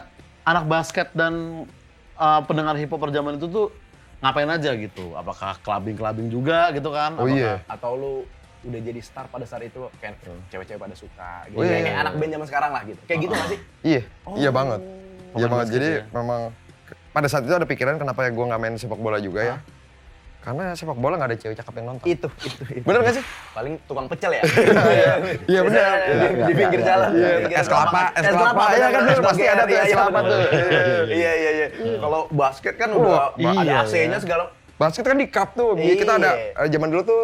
Speaker 1: anak basket dan pendengar hip hop pada zaman itu tuh ngapain aja gitu? Apakah clubbing juga gitu kan?
Speaker 3: Oh iya.
Speaker 2: Atau lu udah jadi star pada saat itu kayak cewek-cewek pada suka gitu.
Speaker 3: Oh, iya,
Speaker 2: Kayak
Speaker 3: iya.
Speaker 2: anak band zaman sekarang lah gitu. Kayak gitu nggak sih?
Speaker 3: Iya, iya banget. Iya
Speaker 1: Pemain
Speaker 3: banget.
Speaker 1: basket
Speaker 3: Jadi
Speaker 1: ya?
Speaker 3: memang pada saat itu ada pikiran kenapa ya gue nggak main sepak bola juga ya. Karena sepak bola nggak ada cewek cakep yang nonton.
Speaker 2: Itu.
Speaker 3: Bener nggak sih?
Speaker 2: Paling tukang pecel ya?
Speaker 3: Iya bener.
Speaker 2: Di pinggir jalan.
Speaker 3: Iya,
Speaker 2: di pinggir
Speaker 3: es kelapa,
Speaker 2: lapangan.
Speaker 3: es kelapa. Iya kan dulu pasti ada tuh es kelapa tuh.
Speaker 2: Iya. Kalau basket kan udah
Speaker 1: iya,
Speaker 2: ada
Speaker 1: iya.
Speaker 2: AC-nya segala.
Speaker 3: Basket kan di cup tuh. Kita ada
Speaker 2: Iya.
Speaker 3: zaman dulu tuh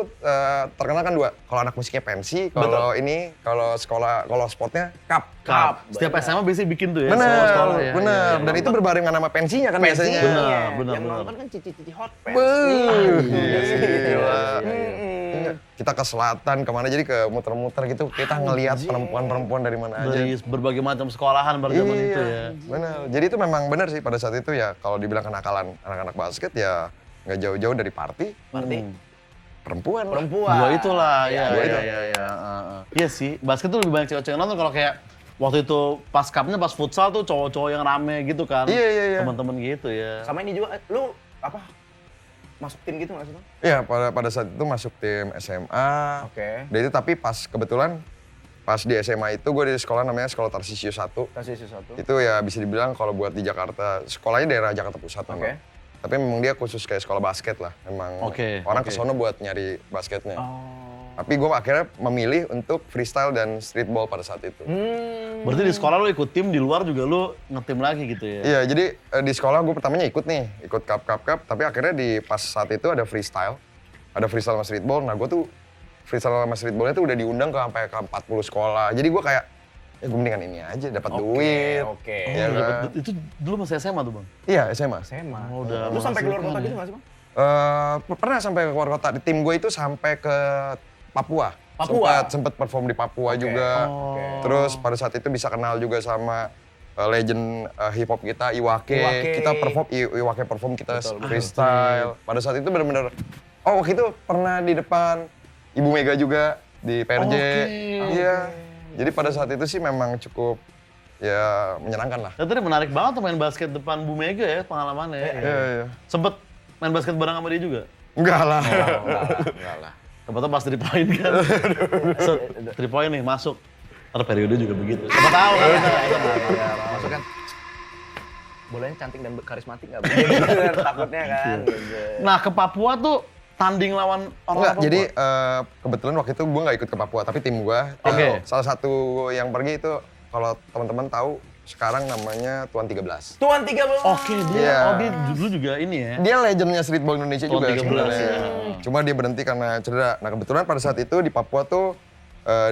Speaker 3: terkenal kan dua. Kalau anak musiknya pensi, kalau ini kalau sekolah kalau sportnya cup.
Speaker 1: Cup. Setiap SMA biasanya bikin tuh ya.
Speaker 3: Bener,
Speaker 1: semua sekolah ya.
Speaker 3: bener.
Speaker 1: Iya, iya.
Speaker 3: Dan itu berbarengan sama pensinya kan biasanya.
Speaker 1: Bener.
Speaker 2: Yang nonton kan cici-cici hot pants.
Speaker 3: Iya,
Speaker 2: Iya.
Speaker 3: Kita ke selatan kemana jadi ke muter-muter gitu kita ngelihat perempuan-perempuan dari mana aja.
Speaker 1: Dari berbagai macam sekolahan pada zaman itu ya.
Speaker 3: Bener. Jadi itu memang bener sih pada saat itu ya kalau dibilang kenakalan anak-anak basket ya nggak jauh-jauh dari party perempuan.
Speaker 1: Dua itulah,
Speaker 3: Dua itu.
Speaker 1: ya. Iya sih, basket tuh lebih banyak cewek-cewek nonton kalau kayak waktu itu pas cupnya pas futsal tuh cowok-cowok yang rame gitu kan.
Speaker 3: Iya.
Speaker 1: Teman-teman gitu ya.
Speaker 2: Sama ini juga, lu apa? Masuk tim gitu nggak sih, Bang?
Speaker 3: Iya pada saat itu masuk tim SMA.
Speaker 2: Oke.
Speaker 3: Dan itu tapi pas kebetulan pas di SMA itu gue di sekolah namanya Sekolah Tarsisius 1.
Speaker 2: Kasih sesuatu.
Speaker 3: Itu ya bisa dibilang kalau buat di Jakarta, sekolahnya daerah Jakarta Pusat memang.
Speaker 2: Oke.
Speaker 3: Tapi memang dia khusus kayak sekolah basket lah. Memang orang kesono buat nyari basketnya. Tapi gue akhirnya memilih untuk freestyle dan streetball pada saat itu.
Speaker 1: Berarti di sekolah lu ikut tim, di luar juga lu ngetim lagi gitu ya?
Speaker 3: Iya, jadi di sekolah gue pertamanya ikut cup. Tapi akhirnya di pas saat itu ada freestyle sama streetball. Nah gue tuh freestyle sama streetballnya tuh udah diundang sampai ke 40 sekolah. Jadi gue kayak, ya gue mendingan ini aja, dapat duit.
Speaker 2: Oke.
Speaker 3: Iya kan?
Speaker 1: Itu dulu masih SMA tuh Bang?
Speaker 3: Iya, SMA.
Speaker 2: SMA.
Speaker 1: Oh, udah
Speaker 2: Lu sampai keluar kota
Speaker 1: menghasilkan
Speaker 2: gitu
Speaker 1: ya.
Speaker 2: nggak sih, Bang?
Speaker 3: Pernah sampai ke luar kota. Di tim gue itu sampai ke Papua.
Speaker 2: Papua?
Speaker 3: Sempet perform di Papua juga. Terus pada saat itu bisa kenal juga sama legend hip hop kita, Iwake.
Speaker 2: Iwake.
Speaker 3: Kita perform, Iwake perform kita
Speaker 2: Betul.
Speaker 3: freestyle. Pada saat itu benar-benar, waktu itu pernah di depan Ibu Mega juga di PRJ. Iya. Jadi pada saat itu sih memang cukup ya menyenangkan lah.
Speaker 1: Ya, tadi menarik banget tuh main basket depan Bu Mega ya pengalamannya.
Speaker 3: Iya.
Speaker 1: Sempet main basket bareng sama dia juga?
Speaker 3: Enggak lah.
Speaker 2: Enggak lah.
Speaker 1: Tempatnya pas 3 point kan. 3 point nih masuk. Ntar periode juga begitu. Siapa tahu kan?
Speaker 2: Masuk kan. Bolanya cantik dan karismatik nggak? Bener, takutnya kan.
Speaker 1: Nah ke Papua tuh tanding lawan orang
Speaker 3: Enggak,
Speaker 1: Papua.
Speaker 3: jadi kebetulan waktu itu gue nggak ikut ke Papua, tapi tim gue.
Speaker 1: Oke.
Speaker 3: Salah satu yang pergi itu, kalau teman-teman tahu, sekarang namanya Tuan 13.
Speaker 2: Tuan 13.
Speaker 1: Oke, dia,
Speaker 3: Iya.
Speaker 1: dia dulu juga ini ya.
Speaker 3: Dia legendnya streetball Indonesia
Speaker 1: Tuan
Speaker 3: juga
Speaker 1: 13
Speaker 3: sebenarnya.
Speaker 1: ya.
Speaker 3: Cuma dia berhenti karena cedera. Nah kebetulan pada saat itu di Papua tuh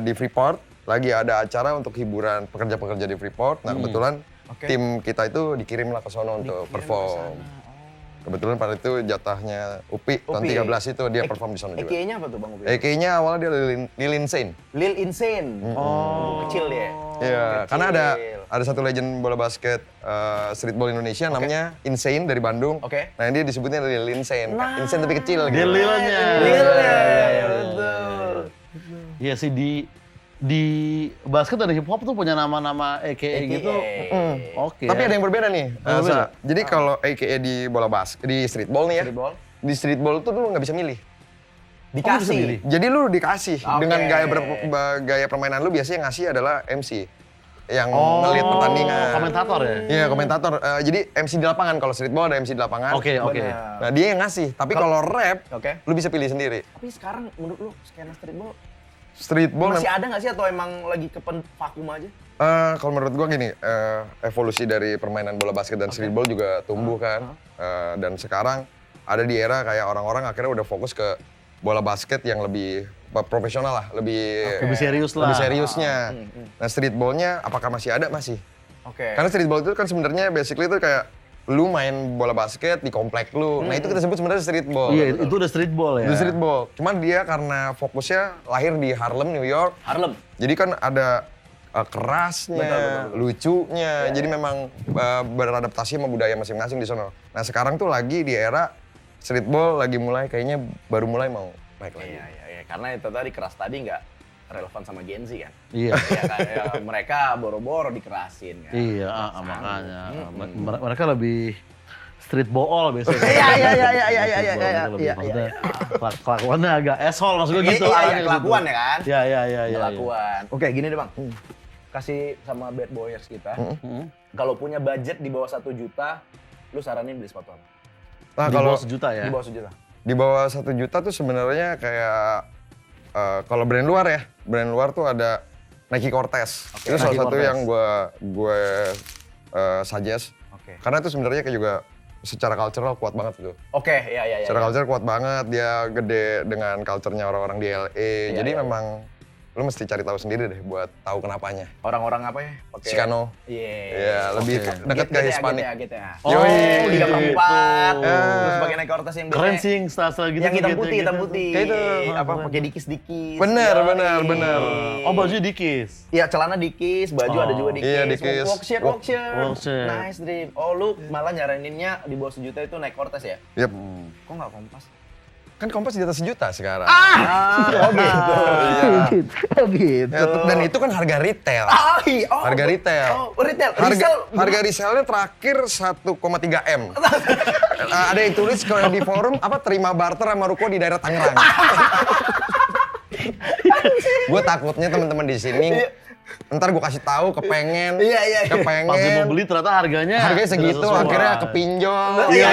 Speaker 3: di Freeport lagi ada acara untuk hiburan pekerja-pekerja di Freeport. Nah kebetulan tim kita itu dikirimlah ke sono untuk perform. Kebetulan pada itu jatahnya Upi, tahun 13 itu dia perform di sana juga.
Speaker 2: EKE-nya apa tuh Bang Upi?
Speaker 3: EK-nya awalnya dia Lil Insane.
Speaker 2: Lil Insane. Oh. Kecil dia.
Speaker 3: Iya,
Speaker 2: Kecil.
Speaker 3: karena ada satu legend bola basket streetball Indonesia namanya Insane dari Bandung.
Speaker 2: Oke.
Speaker 3: Nah dia disebutnya Lil Insane. Insane tapi kecil
Speaker 1: Dia
Speaker 3: gitu.
Speaker 1: lilnya.
Speaker 2: Lilnya.
Speaker 1: Iya,
Speaker 2: Betul.
Speaker 1: Iya sih di basket dan hip hop tuh punya nama-nama EKE gitu. Oke.
Speaker 3: Tapi ada yang berbeda nih.
Speaker 1: berbeda?
Speaker 3: Jadi kalau AKA di bola basket, di streetball nih ya.
Speaker 2: Streetball.
Speaker 3: Di streetball tuh lu nggak bisa milih.
Speaker 2: Dikasih.
Speaker 1: milih?
Speaker 3: Jadi lu dikasih
Speaker 2: Oke.
Speaker 3: dengan gaya permainan lu biasanya ngasih adalah MC yang ngelit pertandingan.
Speaker 1: Komentator ya?
Speaker 3: Iya, komentator. Jadi MC di lapangan, kalau streetball ada MC di lapangan.
Speaker 1: Oke.
Speaker 2: Benar.
Speaker 3: Nah, dia yang ngasih. Tapi kalau rap,
Speaker 2: Oke.
Speaker 3: lu bisa pilih sendiri.
Speaker 2: Tapi sekarang menurut lu skena streetball
Speaker 3: Streetball
Speaker 2: masih ada nggak sih atau emang lagi vakum aja?
Speaker 3: kalau menurut gua gini, evolusi dari permainan bola basket dan streetball juga tumbuh kan. Dan sekarang ada di era kayak orang-orang akhirnya udah fokus ke bola basket yang lebih profesional lah,
Speaker 1: Lebih serius lah.
Speaker 3: lebih seriusnya. Nah, streetballnya apakah masih ada? Masih.
Speaker 2: Oke.
Speaker 3: Karena streetball itu kan sebenarnya basically itu kayak lu main bola basket di komplek lu. Nah, itu kita sebut sebenarnya streetball.
Speaker 1: Iya, itu udah streetball ya.
Speaker 3: Itu streetball. Cuman dia karena fokusnya lahir di Harlem, New York.
Speaker 2: Harlem.
Speaker 3: Jadi kan ada kerasnya, lucunya. Jadi memang beradaptasi sama budaya masing-masing di sana. Nah, sekarang tuh lagi di era streetball lagi mulai kayaknya baru mulai mau naik lagi.
Speaker 2: Iya. Karena itu tadi keras tadi nggak relevan sama Gen Z kan?
Speaker 1: Iya.
Speaker 2: Iya kan? Ya, mereka boro-boro dikerasin kan?
Speaker 1: Iya, makanya. Mereka lebih street bool biasanya.
Speaker 2: Iya.
Speaker 1: Maksudnya kelakuannya agak asshole maksud gue gitu.
Speaker 2: Iya,
Speaker 1: arahnya
Speaker 2: kelakuan
Speaker 1: gitu.
Speaker 2: ya kan?
Speaker 1: Iya.
Speaker 2: Kelakuan. Oke, gini deh Bang. Kasih sama Bad Boyers kita. Kalau punya budget di bawah 1 juta, lu saranin beli sepatu apa?
Speaker 3: Nah,
Speaker 1: Di
Speaker 3: kalau
Speaker 1: bawah 1 juta ya?
Speaker 2: Di bawah 1 juta.
Speaker 3: di bawah 1 juta tuh sebenarnya kayak kalau brand luar ya, brand luar tuh ada Nike Cortez. Itu salah
Speaker 1: Nike
Speaker 3: satu
Speaker 1: Cortez.
Speaker 3: yang gue suggest.
Speaker 2: Oke.
Speaker 3: Karena itu sebenarnya kayak juga secara cultural kuat banget gitu.
Speaker 2: Oke, iya.
Speaker 3: Secara culture kuat banget, dia gede dengan culture-nya orang-orang di LA. Jadi memang lu mesti cari tahu sendiri deh buat tahu kenapanya.
Speaker 2: Orang-orang apa ya? Pakai
Speaker 3: Chicano.
Speaker 2: Iya.
Speaker 3: Iya, lebih dekat ke Hispanic.
Speaker 2: GTA.
Speaker 1: Oh,
Speaker 3: Yoi.
Speaker 2: 3/4.
Speaker 3: gitu.
Speaker 2: Terus pakai Nike Cortez yang
Speaker 1: Keren sih style-style gitu.
Speaker 2: Yang hitam
Speaker 1: gitu,
Speaker 2: putih,
Speaker 1: gitu.
Speaker 2: hitam putih.
Speaker 3: Kayak itu.
Speaker 2: Apa pakai dikis-dikis.
Speaker 3: Bener.
Speaker 1: Oh, baju dikis.
Speaker 2: Iya, celana dikis, baju ada juga dikis.
Speaker 3: Iya, dikis.
Speaker 2: Walk shirt.
Speaker 1: Walk shirt.
Speaker 2: Nice dream. Oh, lu malah nyaraninnya di bawah 1 juta itu Nike Cortez ya?
Speaker 3: Yep.
Speaker 2: Kok nggak Kompas?
Speaker 3: Kan Kompas di atas 1 juta sekarang.
Speaker 2: Oh gitu. Oh gitu.
Speaker 3: Ya, dan itu kan harga retail. Harga retail.
Speaker 2: Oh, retail. Resell.
Speaker 3: Harga resellnya terakhir 1,3 M. Ada yang tulis kalau di forum apa terima barter sama ruko di daerah Tangerang. Gue takutnya teman-teman di sini ntar gue kasih tahu kepengen,
Speaker 2: Iya.
Speaker 3: kepengen.
Speaker 1: Pas dia mau beli ternyata harganya
Speaker 3: Harganya segitu,
Speaker 1: sesuai.
Speaker 3: akhirnya kepinjol.
Speaker 2: Iya.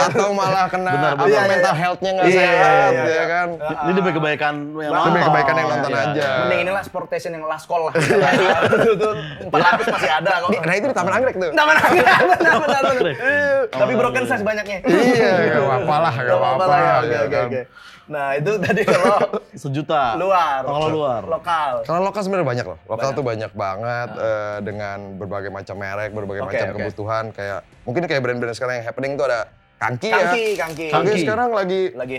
Speaker 3: Atau malah kena
Speaker 1: Benar.
Speaker 3: apa, mental health-nya nggak sehat, ya kan.
Speaker 1: Ini demi kebaikan yang nonton.
Speaker 3: Demi kebaikan yang nonton
Speaker 1: Iya,
Speaker 3: aja.
Speaker 1: iya.
Speaker 2: Mending inilah sportation yang last call lah. Itu 400 masih ada kok.
Speaker 3: Nah itu di Taman Anggrek tuh.
Speaker 2: Benar. Tapi broken size banyaknya.
Speaker 3: Iya, gak apa-apa lah, gak apa-apa. ya kan.
Speaker 2: Oke. Nah, itu tadi kalau
Speaker 1: 1 juta.
Speaker 2: luar.
Speaker 1: Kalau luar.
Speaker 2: Lokal.
Speaker 3: Kalau lokal sebenarnya banyak loh. Lokal tuh banyak banget dengan berbagai macam merek, berbagai
Speaker 2: Oke,
Speaker 3: macam
Speaker 2: oke.
Speaker 3: kebutuhan. Kayak mungkin brand-brand sekarang yang happening tuh ada Kanki ya.
Speaker 2: Kangki.
Speaker 3: Kanki sekarang lagi
Speaker 2: Lagi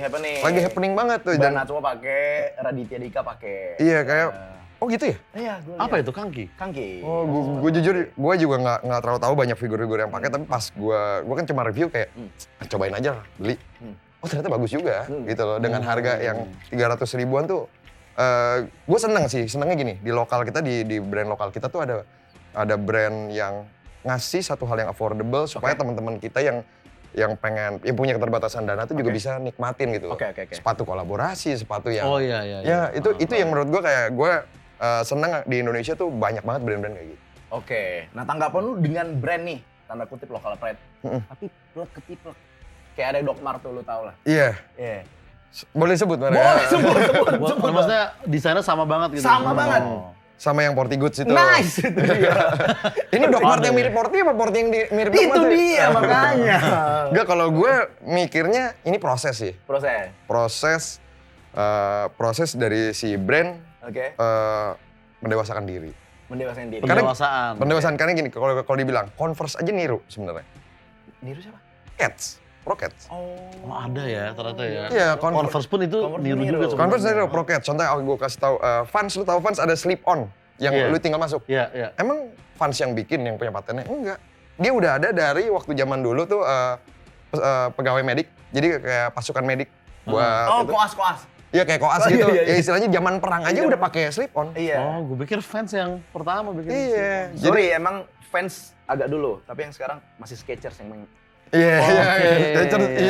Speaker 2: happening
Speaker 3: banget tuh.
Speaker 2: Dan Natsuo pakai, Raditya Dika pakai.
Speaker 3: Iya kayak, oh gitu ya?
Speaker 2: Iya, gue
Speaker 1: Apa itu kangki?
Speaker 2: Kangki.
Speaker 3: Oh, gue jujur, gue juga nggak terlalu tahu banyak figur-figur yang pakai, tapi pas gue kan cuma review kayak, cobain aja lah, beli. Oh ternyata bagus juga, gitu loh. Dengan harga yang 300 ribuan tuh, gue senengnya gini, di lokal kita, di brand lokal kita tuh ada brand yang ngasih satu hal yang affordable supaya teman-teman kita yang punya keterbatasan dana tuh juga bisa nikmatin gitu.
Speaker 2: Oke.
Speaker 3: Sepatu kolaborasi, sepatu yang
Speaker 1: Oh iya.
Speaker 3: ya itu yang menurut gue kayak gue seneng di Indonesia tuh banyak banget brand-brand kayak gitu.
Speaker 2: Oke. Nah, tanggapan lu dengan brand nih, tanda kutip lokal pride. Tapi plek ketiplek. Kayak ada Doc Mart tuh, lu tau lah.
Speaker 3: Iya,
Speaker 2: Iya.
Speaker 3: boleh sebut mana?
Speaker 2: Boleh, sebut.
Speaker 1: Maksudnya desainnya sama banget gitu.
Speaker 2: Sama banget.
Speaker 1: Oh.
Speaker 3: Sama yang Porty Goods itu.
Speaker 2: Nice itu dia.
Speaker 3: Ini Doc Mart yang
Speaker 1: Ada
Speaker 3: mirip Porty apa Porty yang mirip Doc Mart?
Speaker 2: Itu dia makanya.
Speaker 3: Enggak, kalau gue mikirnya ini proses sih. Proses dari si brand
Speaker 2: Oke.
Speaker 3: mendewasakan diri.
Speaker 2: Mendewasain diri.
Speaker 1: Pendewasaan.
Speaker 3: Pendewasaan karena gini, kalau dibilang Converse aja niru sebenarnya.
Speaker 2: Niru siapa?
Speaker 3: Cats, Pro Cats.
Speaker 1: Oh ada ya ternyata ya.
Speaker 3: Iya,
Speaker 1: Converse pun itu
Speaker 2: Converse
Speaker 1: niru
Speaker 2: niru.
Speaker 1: juga sebenarnya.
Speaker 3: Converse niru Pro Cats. Contohnya gue kasih tahu, Vans, lu tahu Vans ada slip on yang
Speaker 1: Iya.
Speaker 3: lu tinggal masuk.
Speaker 1: Iya.
Speaker 3: Emang Vans yang bikin, yang punya patennya? Enggak. Dia udah ada dari waktu zaman dulu tuh pegawai medik. Jadi kayak pasukan medik buat
Speaker 2: Oh,
Speaker 3: itu.
Speaker 2: koas.
Speaker 3: Iya kayak koas
Speaker 2: Oh,
Speaker 3: gitu.
Speaker 2: iya.
Speaker 3: Ya istilahnya zaman perang aja udah pakai slip on.
Speaker 2: Iya.
Speaker 1: Oh, gue pikir fans yang pertama bikin.
Speaker 3: Iya.
Speaker 2: Sorry, emang fans agak dulu, tapi yang sekarang masih Skechers yang main.
Speaker 3: Iya,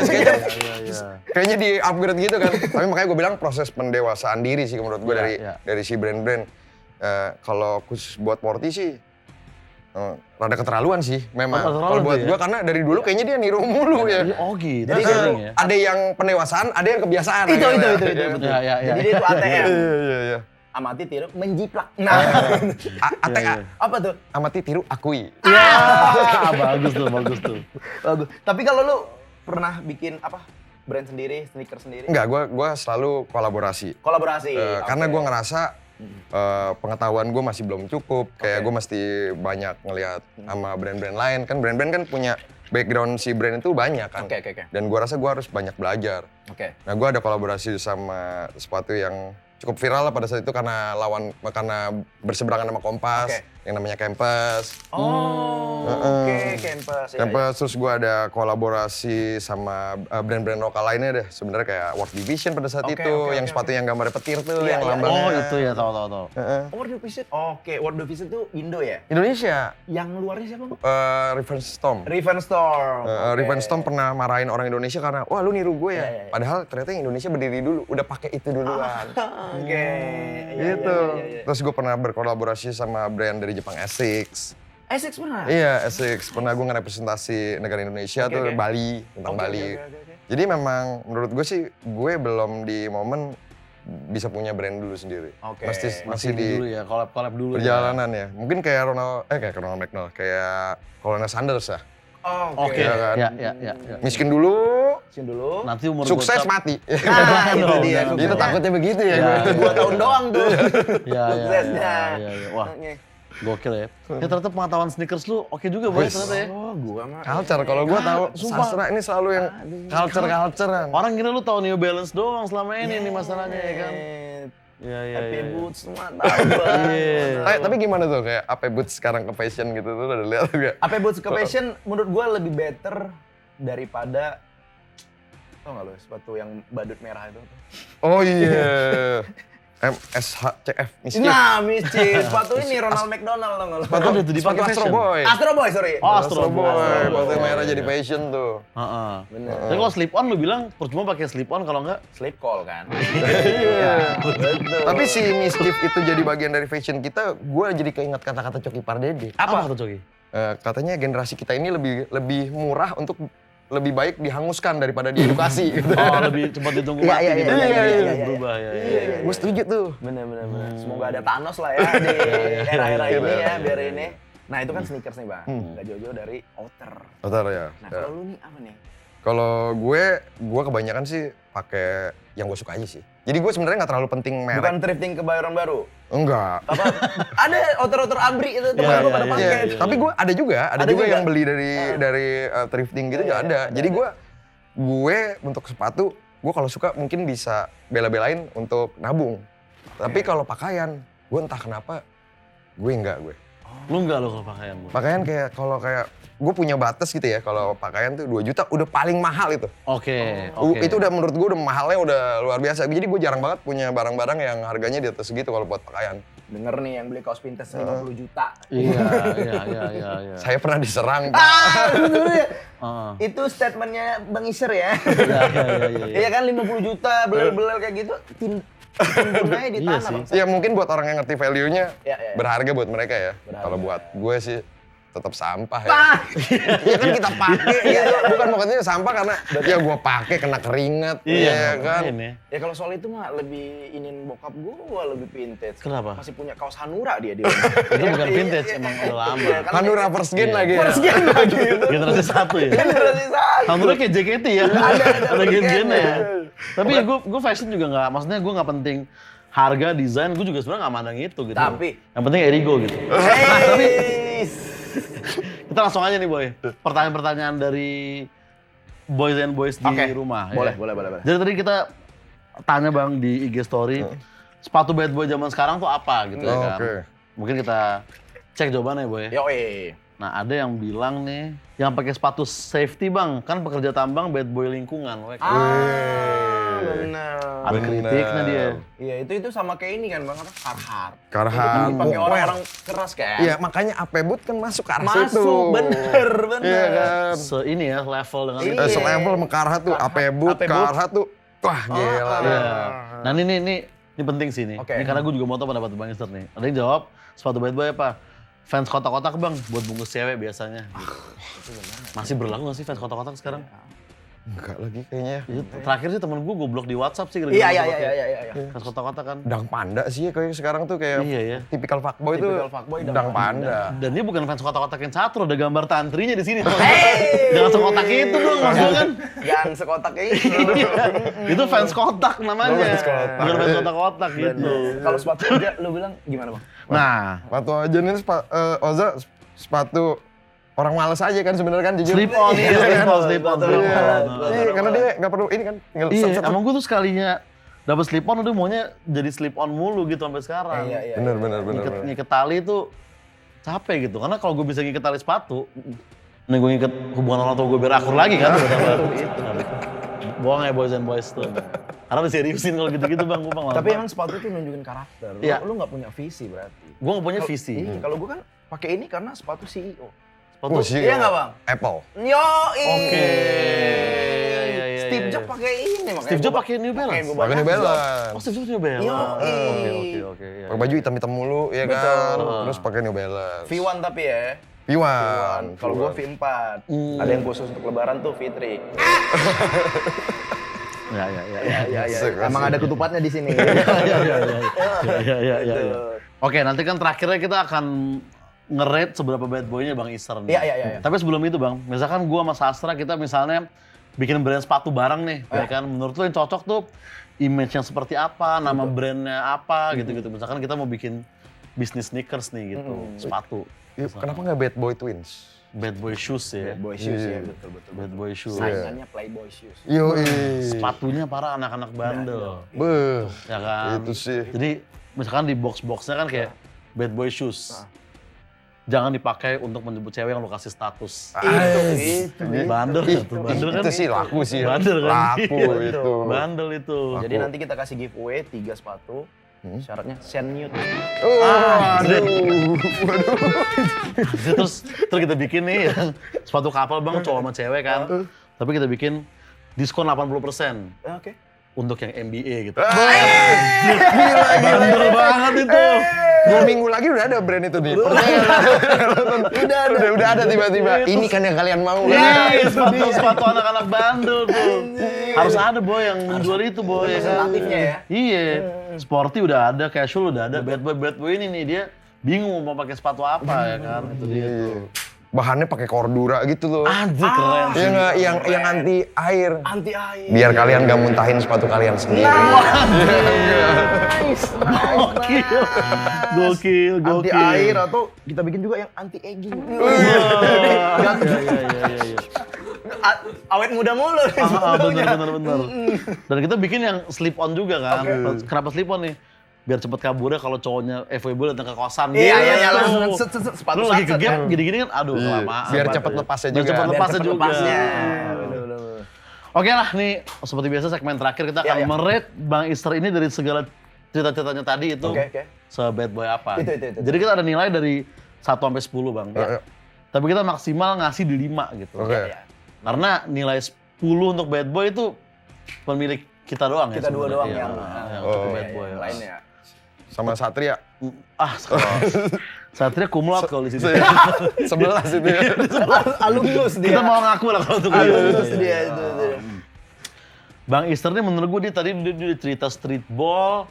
Speaker 3: Skechers.
Speaker 1: Iya.
Speaker 3: Kayaknya di upgrade gitu kan. Tapi makanya gue bilang proses pendewasaan diri sih menurut gue
Speaker 1: Iya.
Speaker 3: dari si brand-brand. Kalau khusus buat Porty sih, rada keterlaluan sih memang.
Speaker 1: Keterlaluan
Speaker 3: Kalau buat
Speaker 1: tuh ya?
Speaker 3: gue karena dari dulu kayaknya dia niru mulu ya.
Speaker 1: Oh gitu.
Speaker 2: Jadi
Speaker 1: sering ya.
Speaker 3: Ada yang pendewasaan, ada yang kebiasaan.
Speaker 2: Itu.
Speaker 3: Betul.
Speaker 1: Iya.
Speaker 2: Jadi dia itu ATM.
Speaker 3: Iya.
Speaker 2: Amati tiru menjiplak. Nah,
Speaker 3: ATA,
Speaker 2: apa tuh?
Speaker 3: amati tiru akui.
Speaker 1: Iya. Bagus tuh.
Speaker 2: Bagus. Tapi kalau lu pernah bikin apa? Brand sendiri, sneaker sendiri?
Speaker 3: Enggak, gue selalu kolaborasi.
Speaker 2: Kolaborasi.
Speaker 3: Karena
Speaker 2: Oke.
Speaker 3: gue ngerasa pengetahuan gue masih belum cukup. Kayak gue mesti banyak ngelihat sama brand-brand lain. Kan brand-brand kan punya background si brand itu banyak kan.
Speaker 2: Oke.
Speaker 3: Dan gue rasa gue harus banyak belajar.
Speaker 2: Oke.
Speaker 3: Nah gue ada kolaborasi sama sepatu yang cukup viral lah pada saat itu karena berseberangan sama Kompas.
Speaker 2: Oke.
Speaker 3: yang namanya Campus.
Speaker 2: Oh, oke, Campus. Ya,
Speaker 3: Campus, terus gue ada kolaborasi sama brand-brand lokal lainnya deh. Sebenarnya kayak World Division pada saat
Speaker 2: Oke,
Speaker 3: itu,
Speaker 2: oke,
Speaker 3: yang
Speaker 2: oke,
Speaker 3: sepatu yang gambar petir tuh,
Speaker 2: Iya,
Speaker 3: yang
Speaker 2: iya,
Speaker 3: lambangnya.
Speaker 1: Oh itu ya, tahu.
Speaker 2: World Division. Oke, World Division tuh Indo ya?
Speaker 3: Indonesia,
Speaker 2: Yang luarnya siapa, Bang?
Speaker 3: Revenge Storm.
Speaker 2: Revenge Storm. Oke.
Speaker 3: Revenge Storm pernah marahin orang Indonesia karena, wah lu niru gue ya.
Speaker 2: Iya, iya, iya.
Speaker 3: Padahal ternyata yang Indonesia berdiri dulu, udah pakai itu duluan.
Speaker 2: Oke. Iya,
Speaker 3: Gitu.
Speaker 2: iya.
Speaker 3: Terus gue pernah berkolaborasi sama brand dari Jepang, Essex.
Speaker 2: Essex pernah?
Speaker 3: Iya, Essex. Pernah gue ngerepresentasi negara Indonesia
Speaker 2: Oke,
Speaker 3: tuh,
Speaker 2: oke.
Speaker 3: Bali, tentang
Speaker 2: Oke,
Speaker 3: Bali.
Speaker 2: oke.
Speaker 3: Jadi memang menurut gue sih, gue belum di momen bisa punya brand dulu sendiri.
Speaker 2: Oke.
Speaker 3: Masih di
Speaker 1: dulu ya, collab dulu.
Speaker 3: perjalanan ya. Mungkin kayak Ronald McDonald, kayak Colonel Sanders ya.
Speaker 2: Oh,
Speaker 1: Oke.
Speaker 3: Iya kan?
Speaker 1: Ya.
Speaker 3: Miskin dulu,
Speaker 2: Sini dulu.
Speaker 1: Nanti umur
Speaker 3: sukses
Speaker 1: gocap-
Speaker 3: mati.
Speaker 2: Nah, itu dia.
Speaker 1: Itu
Speaker 3: Itu takutnya begitu ya.
Speaker 1: Ya,
Speaker 3: gue.
Speaker 2: 2 tahun doang tuh.
Speaker 1: Ya.
Speaker 2: Suksesnya.
Speaker 1: Wah,
Speaker 2: Oke.
Speaker 1: gokil ya. Ya ternyata pengetahuan sneakers lu oke juga boy
Speaker 3: Wis.
Speaker 1: ternyata ya.
Speaker 2: Oh, gua mah.
Speaker 3: Culture, kalau gue tahu
Speaker 1: sumpah.
Speaker 3: sastra ini selalu yang culture-culturean.
Speaker 1: Orang kira lu tahu New Balance doang selama ini nih masalahnya ya kan. Iya.
Speaker 2: Happy Boots semua tahu gua.
Speaker 1: Iya.
Speaker 3: Tapi gimana tuh kayak apa boots sekarang ke fashion gitu tuh udah lihat gak?
Speaker 2: Happy Boots ke fashion menurut gua lebih better daripada tau gak lo sepatu yang badut merah itu?
Speaker 3: Oh iya. MSHCF mischief.
Speaker 2: Nah, mischief. Sepatu ini Ronald McDonald tau gak lo?
Speaker 1: Sepatu udah dipakai
Speaker 3: Sepatu Astro
Speaker 1: fashion.
Speaker 3: Boy.
Speaker 2: Astro Boy, sorry.
Speaker 1: Oh, Astro Boy.
Speaker 3: Sepatu
Speaker 1: Boy.
Speaker 3: merah jadi
Speaker 1: Iya.
Speaker 3: fashion tuh.
Speaker 1: Heeh.
Speaker 2: Bener.
Speaker 1: Tapi kalau slip on lu bilang percuma pakai slip on kalau enggak
Speaker 2: Sleep call kan?
Speaker 3: Iya.
Speaker 2: Betul.
Speaker 3: Tapi si mischief itu jadi bagian dari fashion kita, gue jadi keinget kata-kata Coki Pardede.
Speaker 1: apa kata Coki?
Speaker 3: Katanya generasi kita ini lebih murah untuk lebih baik dihanguskan daripada diedukasi. Gitu.
Speaker 1: Oh, lebih cepat ditunggu mati
Speaker 2: Iya,
Speaker 1: gitu.
Speaker 2: iya, iya, iya.
Speaker 1: Berubah ya.
Speaker 3: Gue setuju tuh.
Speaker 2: Bener. Semoga ada Thanos lah ya di era-era ini ya, biar ini. Nah itu kan sneakers nih bang, nggak jauh-jauh dari outer.
Speaker 3: Betul ya.
Speaker 2: Nah kalau lu nih apa nih?
Speaker 3: Kalau gue kebanyakan sih pakai yang gue suka aja sih. Jadi gue sebenarnya nggak terlalu penting merek.
Speaker 2: Bukan thrifting kebayoran baru?
Speaker 3: Enggak.
Speaker 2: Apa? Ada outer-outer abri itu teman gue pada pakai.
Speaker 3: Iya, tapi gue ada juga
Speaker 2: Ada
Speaker 3: juga
Speaker 2: juga?
Speaker 3: yang beli dari thrifting gitu juga ada. Jadi gue untuk sepatu, gue kalau suka mungkin bisa bela-belain untuk nabung. Tapi kalau pakaian, gue entah kenapa gue enggak gue.
Speaker 1: Lu enggak lo kalau pakaian lu?
Speaker 3: Pakaian kayak gue punya batas gitu ya, kalau pakaian tuh 2 juta udah paling mahal itu.
Speaker 1: Oke.
Speaker 3: Itu udah menurut gue udah mahalnya udah luar biasa. Jadi gue jarang banget punya barang-barang yang harganya di atas segitu kalau buat pakaian.
Speaker 2: Denger nih yang beli kaos Pinterest 50 juta.
Speaker 1: Iya.
Speaker 3: Saya pernah diserang, Pak.
Speaker 2: Sebenarnya
Speaker 1: Heeh.
Speaker 2: itu statementnya Bang Iser ya.
Speaker 1: Iya.
Speaker 2: Iya kan 50 juta belel-belel kayak gitu. Timbunnya di
Speaker 1: Iya
Speaker 2: tanah
Speaker 1: sih.
Speaker 2: Bang.
Speaker 3: Ya mungkin buat orang yang ngerti value-nya
Speaker 2: Iya, iya.
Speaker 3: berharga buat mereka ya.
Speaker 2: Berharga.
Speaker 3: Kalau buat gue sih tetap sampah ya.
Speaker 2: Ah!
Speaker 3: Ya kan kita pakai gitu. Bukan maksudnya sampah karena ya gue pakai kena keringat ya kan.
Speaker 1: Ini.
Speaker 2: Ya kalau soal itu mah lebih inin bokap gua lebih vintage.
Speaker 1: Kenapa?
Speaker 2: Masih punya kaos Hanura dia di
Speaker 1: Itu bukan vintage, emang udah lama.
Speaker 3: Hanura first gen lagi ya.
Speaker 2: First gen lagi itu.
Speaker 1: Generasi 1 ya.
Speaker 2: Generasi satu.
Speaker 1: Hanura kayak JKT ya. Ada gen-gennya ya.
Speaker 2: gen-gennya.
Speaker 1: Tapi ya gue fashion juga nggak, maksudnya gue nggak penting harga, desain, gue juga sebenarnya nggak mandang itu gitu.
Speaker 2: Tapi-
Speaker 1: yang penting erigo gitu.
Speaker 2: Hey.
Speaker 1: Kita langsung aja nih boy. Pertanyaan-pertanyaan dari boys and boys di
Speaker 2: Oke.
Speaker 1: rumah.
Speaker 2: Boleh,
Speaker 1: ya.
Speaker 2: boleh.
Speaker 1: Jadi tadi kita tanya bang di IG story, sepatu bad boy zaman sekarang tuh apa gitu ya kan.
Speaker 3: Oke.
Speaker 1: Mungkin kita cek jawabannya boy.
Speaker 2: Yoi.
Speaker 1: Nah ada yang bilang nih, yang pakai sepatu safety bang, kan pekerja tambang bad boy lingkungan. Wek.
Speaker 2: Benar.
Speaker 1: Ada kritiknya dia.
Speaker 2: Iya, itu sama kayak ini kan Bang apa? Carhartt.
Speaker 3: Carhartt.
Speaker 2: Itu dipakai orang-orang keras kan?
Speaker 3: Iya, makanya Apebut kan masuk ke arah situ.
Speaker 2: Masuk, bener.
Speaker 3: Iya kan.
Speaker 1: Ini ya level dengan
Speaker 2: Iya.
Speaker 1: itu.
Speaker 3: Selevel sama Carhartt tuh, Apebut,
Speaker 2: Apebut.
Speaker 3: Carhartt tuh. Wah, gila.
Speaker 1: Iya. Nah ini penting sih nih.
Speaker 2: Oke.
Speaker 1: Ini karena gue juga mau tahu pendapat Bang Ister nih. Ada yang jawab sepatu bad boy apa? Fans kotak-kotak bang, buat bungkus cewek biasanya. Masih berlaku nggak sih fans kotak-kotak sekarang?
Speaker 3: Enggak lagi kayaknya.
Speaker 1: Itu terakhir sih temen gue goblok di WhatsApp sih.
Speaker 2: Iya.
Speaker 1: Fans kotak-kotak kan.
Speaker 3: Dang panda sih ya kayak sekarang tuh kayak
Speaker 1: Iya ya.
Speaker 3: tipikal fuckboy tuh.
Speaker 2: Tipikal fuckboy,
Speaker 3: Dang panda.
Speaker 1: Dan dia bukan fans kotak-kotak yang satu, ada gambar tantrinya di sini. Jangan sekotak itu dong, maksudnya kan.
Speaker 2: Jangan sekotak kayak itu.
Speaker 1: Itu fans kotak namanya.
Speaker 3: Fans kotak.
Speaker 1: Bukan fans kotak-kotak gitu.
Speaker 2: Kalau sepatu aja lu bilang gimana Bang?
Speaker 1: Nah,
Speaker 3: Sepatu aja nih Oza sepatu orang males aja kan sebenarnya kan jujur.
Speaker 1: slip on nih, slip on.
Speaker 3: Iya, karena dia nggak perlu ini kan. tinggal
Speaker 1: Iya,
Speaker 3: set-set.
Speaker 1: emang gue tuh sekalinya dapet slip on udah maunya jadi slip on mulu gitu sampai sekarang.
Speaker 2: Iya.
Speaker 3: Bener.
Speaker 1: Ngiket tali tuh capek gitu. Karena kalau gue bisa ngiket tali sepatu, nih gue ngiket hubungan orang tua gue biar akur lagi kan. Bohong ya boys and boys tuh. Karena diseriusin kalau gitu-gitu bang, gue bang.
Speaker 2: Tapi emang sepatu itu nunjukin karakter.
Speaker 1: Iya.
Speaker 2: Lu nggak punya visi berarti.
Speaker 1: Gue gak punya visi.
Speaker 2: Kalau gue kan pakai ini karena sepatu CEO.
Speaker 3: Oh, sih,
Speaker 2: Iya nggak, Bang?
Speaker 3: Apple.
Speaker 2: Yoi.
Speaker 1: Oke.
Speaker 2: Steve Jobs pakai ini makanya.
Speaker 1: Steve Jobs pakai New Balance.
Speaker 3: Pakai New Balance.
Speaker 1: Oh Steve Jobs New Balance. Oke. Iya.
Speaker 3: Pakai baju hitam-hitam mulu, ya kan? Terus pakai New Balance.
Speaker 2: V1 tapi ya.
Speaker 3: V1.
Speaker 2: Kalau gua V4. Ada yang khusus untuk lebaran tuh V3.
Speaker 1: Ya.
Speaker 3: Asik,
Speaker 2: Emang
Speaker 3: asik.
Speaker 2: ada ketupatnya di sini.
Speaker 1: Ya. Oke, nanti kan terakhirnya kita akan nge-rate seberapa bad boy-nya Bang Ister nih.
Speaker 2: Iya.
Speaker 1: Tapi sebelum itu Bang, misalkan gua sama Sastra kita misalnya bikin brand sepatu bareng nih, ya kan? Menurut lu yang cocok tuh image yang seperti apa, nama brandnya apa, gitu-gitu. Misalkan kita mau bikin bisnis sneakers nih gitu, sepatu.
Speaker 3: Kenapa nggak Bad Boy Twins?
Speaker 1: Bad boy shoes ya.
Speaker 2: Bad boy shoes ya, betul.
Speaker 1: Bad boy shoes.
Speaker 2: Saingannya Playboy shoes.
Speaker 3: Yoi.
Speaker 1: Sepatunya para anak-anak bandel.
Speaker 3: Beuh.
Speaker 1: Ya kan?
Speaker 3: Itu sih.
Speaker 1: Jadi misalkan di box-boxnya kan kayak bad boy shoes. Jangan dipakai untuk menjemput cewek yang lo kasih status.
Speaker 2: Itu.
Speaker 1: Bandel
Speaker 3: Ih,
Speaker 1: tuh, bandel kan.
Speaker 3: itu sih laku sih.
Speaker 1: Bandel kan.
Speaker 3: Laku
Speaker 1: Iya.
Speaker 3: itu.
Speaker 1: Bandel itu.
Speaker 2: Jadi nanti kita kasih giveaway 3 sepatu. Syaratnya send nude.
Speaker 1: Terus kita bikin nih yang sepatu kapal Bang, cowok sama cewek kan. Tapi kita bikin diskon 80%
Speaker 2: Oke.
Speaker 1: untuk yang MBA gitu.
Speaker 3: Gila.
Speaker 1: Bandel banget itu.
Speaker 3: 2 minggu lagi udah ada brand itu nih. Udah ada tiba-tiba. Ini kan yang kalian mau.
Speaker 1: Sepatu anak-anak bandel tuh. Harus ada boy yang menjual itu boy.
Speaker 2: Representatifnya ya?
Speaker 1: Iya. Sporty udah ada, casual udah ada. Bad boy ini nih dia bingung mau pakai sepatu apa ya kan. Itu dia tuh.
Speaker 3: Bahannya pakai Cordura gitu loh.
Speaker 1: Anjir keren sih.
Speaker 3: Iya nggak? Yang anti air.
Speaker 2: Anti air.
Speaker 3: Biar kalian nggak muntahin sepatu kalian sendiri.
Speaker 1: Gokil.
Speaker 2: Anti air atau kita bikin juga yang anti aging.
Speaker 1: Iya.
Speaker 2: Awet muda mulu nih
Speaker 1: Bener. Dan kita bikin yang slip on juga kan. Kenapa slip on nih? Biar cepet kaburnya kalau cowoknya FWB datang ke kosan.
Speaker 2: Iya,
Speaker 1: Gitu.
Speaker 2: langsung sepatu
Speaker 1: Lu lagi
Speaker 2: satset
Speaker 1: kegap
Speaker 2: kan.
Speaker 1: gini-gini kan, aduh kelamaan.
Speaker 3: Biar cepet lepasnya
Speaker 1: Biar
Speaker 3: juga.
Speaker 1: cepet lepasnya juga.
Speaker 2: Bener.
Speaker 1: Oke lah, nih seperti biasa segmen terakhir kita akan merate Bang Ister ini dari segala cerita-ceritanya tadi itu
Speaker 2: Oke.
Speaker 1: se-bad boy apa.
Speaker 2: Itu.
Speaker 1: Jadi kita ada nilai dari 1 sampai 10 Bang. Tapi kita maksimal ngasih di 5 gitu.
Speaker 3: Oke.
Speaker 1: Karena nilai 10 untuk bad boy itu pemilik kita doang ya.
Speaker 2: Kita dua
Speaker 1: sebenarnya.
Speaker 2: doang
Speaker 1: Iya,
Speaker 2: yang
Speaker 1: untuk bad boy.
Speaker 2: lainnya.
Speaker 3: Sama Satria.
Speaker 1: Satria kumlot kalau di sini.
Speaker 3: 11 itu ya.
Speaker 2: Alumnus dia.
Speaker 1: Kita mau ngaku lah kalau untuk
Speaker 2: Alumnus dia itu.
Speaker 1: Bang Ister nih menurut gue dia cerita streetball,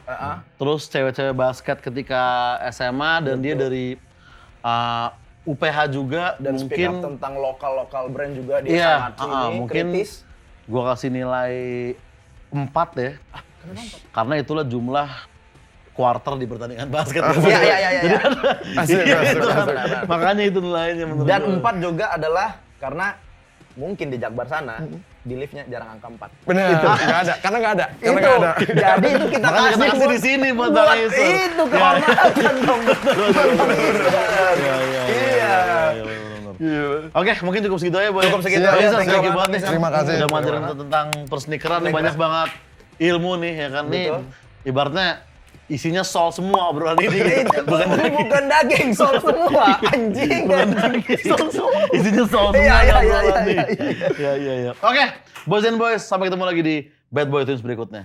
Speaker 1: terus cewek-cewek basket ketika SMA dan dia dari UPH juga
Speaker 2: Dan speak up
Speaker 1: mungkin
Speaker 2: tentang lokal brand juga dia sangat
Speaker 1: mungkin
Speaker 2: kritis.
Speaker 1: gue kasih nilai 4 ya. Karena itulah jumlah quarter di pertandingan basket.
Speaker 2: Iya.
Speaker 3: Asik.
Speaker 1: Makanya itu nilainya menurut
Speaker 2: Dan
Speaker 1: gue.
Speaker 2: 4 juga adalah karena mungkin di Jakbar sana di liftnya jarang angka 4.
Speaker 3: Bener. Nggak ada. Karena nggak ada.
Speaker 2: Jadi itu kita
Speaker 1: Makanya kita kasih di sini buat Bang Ister.
Speaker 2: Itu kehormatan dong. Iya.
Speaker 1: Oke, mungkin cukup segitu aja, Boy.
Speaker 2: Cukup segitu
Speaker 1: Bang
Speaker 2: aja.
Speaker 1: Ister,
Speaker 2: Thank you
Speaker 1: thank you
Speaker 2: banget,
Speaker 1: banget nih.
Speaker 3: Terima kasih.
Speaker 1: Udah ngajarin tentang persnikeran nih, banyak banget ilmu nih, ya kan. Nih, ibaratnya isinya sol semua obrolan ini.
Speaker 2: Bukan daging, sol semua. Anjing.
Speaker 1: Isinya sol semua
Speaker 2: Iya.
Speaker 1: obrolan nih. Iya. Oke, boys and boys, sampai ketemu lagi di Bad Boy Twins berikutnya.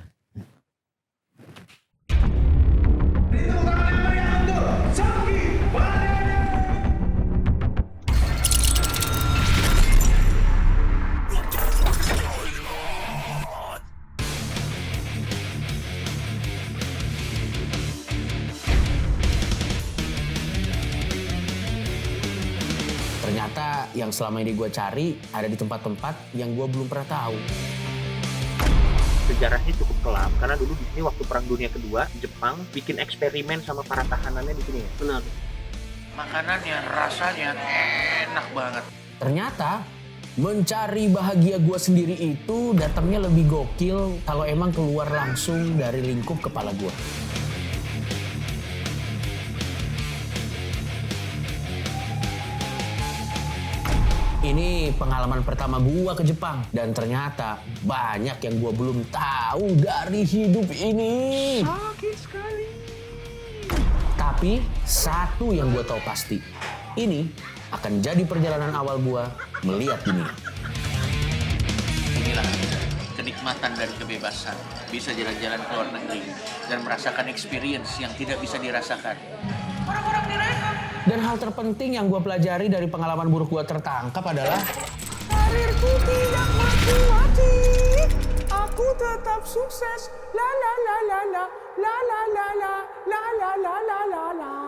Speaker 4: Ternyata yang selama ini gue cari ada di tempat-tempat yang gue belum pernah tahu.
Speaker 5: Sejarahnya cukup kelam karena dulu di sini waktu Perang Dunia Kedua Jepang bikin eksperimen sama para tahanannya di sini.
Speaker 6: Benar. Makanannya rasanya enak banget.
Speaker 4: Ternyata mencari bahagia gue sendiri itu datangnya lebih gokil kalau emang keluar langsung dari lingkup kepala gue. Ini pengalaman pertama gua ke Jepang dan ternyata banyak yang gua belum tahu dari hidup ini.
Speaker 6: Sakit sekali.
Speaker 4: Tapi satu yang gua tahu pasti, ini akan jadi perjalanan awal gua melihat dunia.
Speaker 6: Inilah kenikmatan dan kebebasan. Bisa jalan-jalan ke luar negeri dan merasakan experience yang tidak bisa dirasakan.
Speaker 4: Dan hal terpenting yang gue pelajari dari pengalaman buruk gue tertangkap adalah
Speaker 7: Karirku tidak mati-mati, aku tetap sukses. La la la la la, la la la la, la la la la la la.